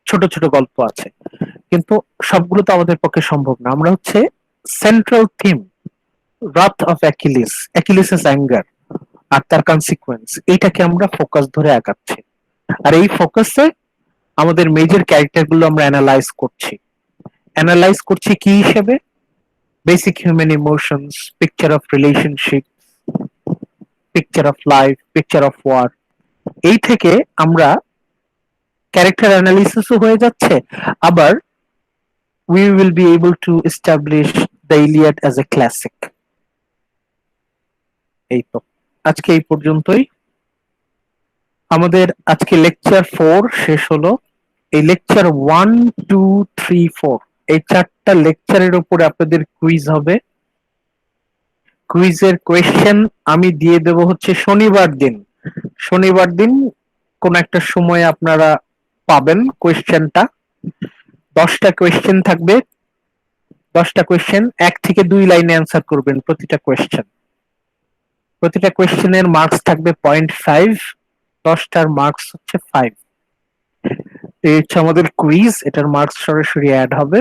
ছোট ছোট গল্প আছে, কিন্তু সবগুলো তো আমাদের পক্ষে সম্ভব না। আমরা হচ্ছে central theme wrath of Achilles, Achilles's anger আর তার কনসিকুয়েন্স, এইটাকে আমরা ফোকাস ধরে আগাচ্ছি। আর এই ফোকাসে আমাদের মেজর ক্যারেক্টার গুলো আমরা অ্যানালাইজ করছি কি হিসেবে, basic human emotions, picture of relationship, picture of life, picture of war. এই থেকে আমরা ক্যারেক্টার অ্যানালিসিসও হয়ে যাচ্ছে, আবার we will be able to establish the Iliad as a classic. এই তো, আজকে এই পর্যন্তই। আমাদের আজকে লেকচার 4 শেষ হলো। এই লেকচার 1, 2, 3, 4 এই 4টা লেকচারের উপরে আপনাদের কুইজ হবে। কুইজের কোয়েশ্চেন আমি দিয়ে দেব হচ্ছে শনিবার দিন। শনিবার দিন কোন একটা সময় আপনারা পাবেন কোয়েশ্চেনটা। 10টা কোয়েশ্চেন থাকবে, 10টা কোয়েশ্চেন 1 থেকে 2 লাইনে অ্যান্সার করবেন প্রতিটা কোয়েশ্চেন। প্রতিটা কোয়েশ্চেনের মার্কস থাকবে 0.5, 10টার মার্কস হচ্ছে 5। এই হচ্ছে আমাদের কুইজ, এটার মার্কস সরাসরি অ্যাড হবে।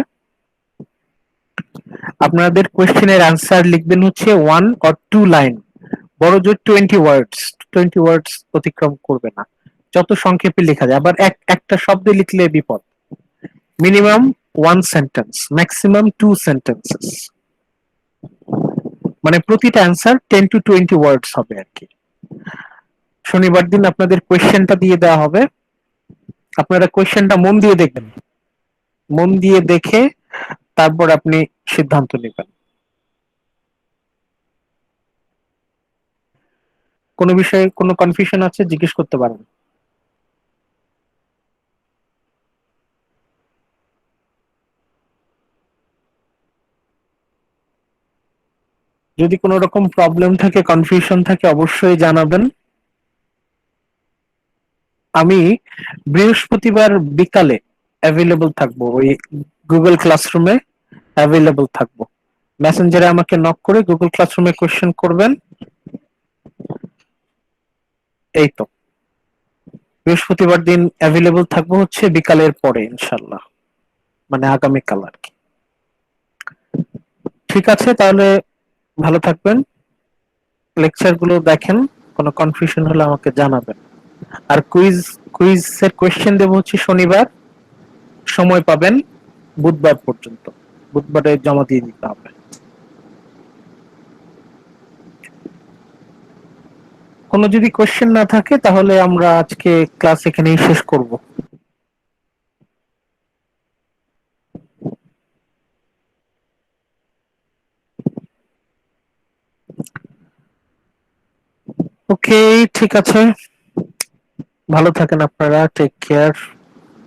আপনাদের কোয়েশ্চেনের অ্যান্সার লিখবেন হচ্ছে 1 or 2 লাইন, বড় জোর 20 ওয়ার্ডস, 20 ওয়ার্ডস অতিক্রম করবে না, যত সংক্ষেপে লেখা যায়। আবার একটা শব্দে লিখলে বিপদ। মিনিমাম 1 সেন্টেন্স, ম্যাক্সিমাম 2 সেন্টেন্সেস, মানে প্রতিটা অ্যান্সার 10 to 20 ওয়ার্ডস হবে আর কি। শনিবার দিন আপনাদের কোয়েশ্চেনটা দিয়ে দেওয়া হবে, আপনারা কোয়েশ্চেনটা মন দিয়ে দেখবেন, মন দিয়ে দেখে তারপর আপনি সিদ্ধান্ত নেবেন। কোনো বিষয়ে কোনো কনফিউশন আছে জিজ্ঞেস করতে পারেন। যদি কোনো রকম প্রবলেম থাকে, কনফিউশন থাকে, অবশ্যই জানাবেন। আমি বৃহস্পতিবার বিকালে অ্যাভেলেবল থাকবো, ওই গুগল ক্লাসরুমে অ্যাভেলেবল থাকবো। মেসেঞ্জারে আমাকে নক করে গুগল ক্লাসরুমে কোশ্চেন করবেন। এই তো, বৃহস্পতিবার দিন অ্যাভেলেবল থাকবো হচ্ছে বিকালের পরে ইনশাল্লাহ, মানে আগামীকাল আর কি। ঠিক আছে, তাহলে ভালো থাকবেন, লেকচার গুলো দেখেন, কোনো কনফিউশন হলে আমাকে জানাবেন। আর কুইজের কোয়েশ্চেন দেবো হচ্ছে শনিবার, সময় পাবেন বুধবার পর্যন্ত, বুধবারে জমা দিয়ে দিতে হবে। কোনো যদি কোয়েশ্চেন না থাকে তাহলে আমরা আজকে ক্লাস এখানেই শেষ করব। ওকে, ঠিক আছে, ভালো থাকেন আপনারা, টেক কেয়ার।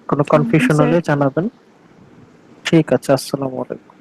কোনো থ্যাংক ইউ কনফিউশন স্যার। হলে জানাবেন। ঠিক আছে, আসসালামু আলাইকুম।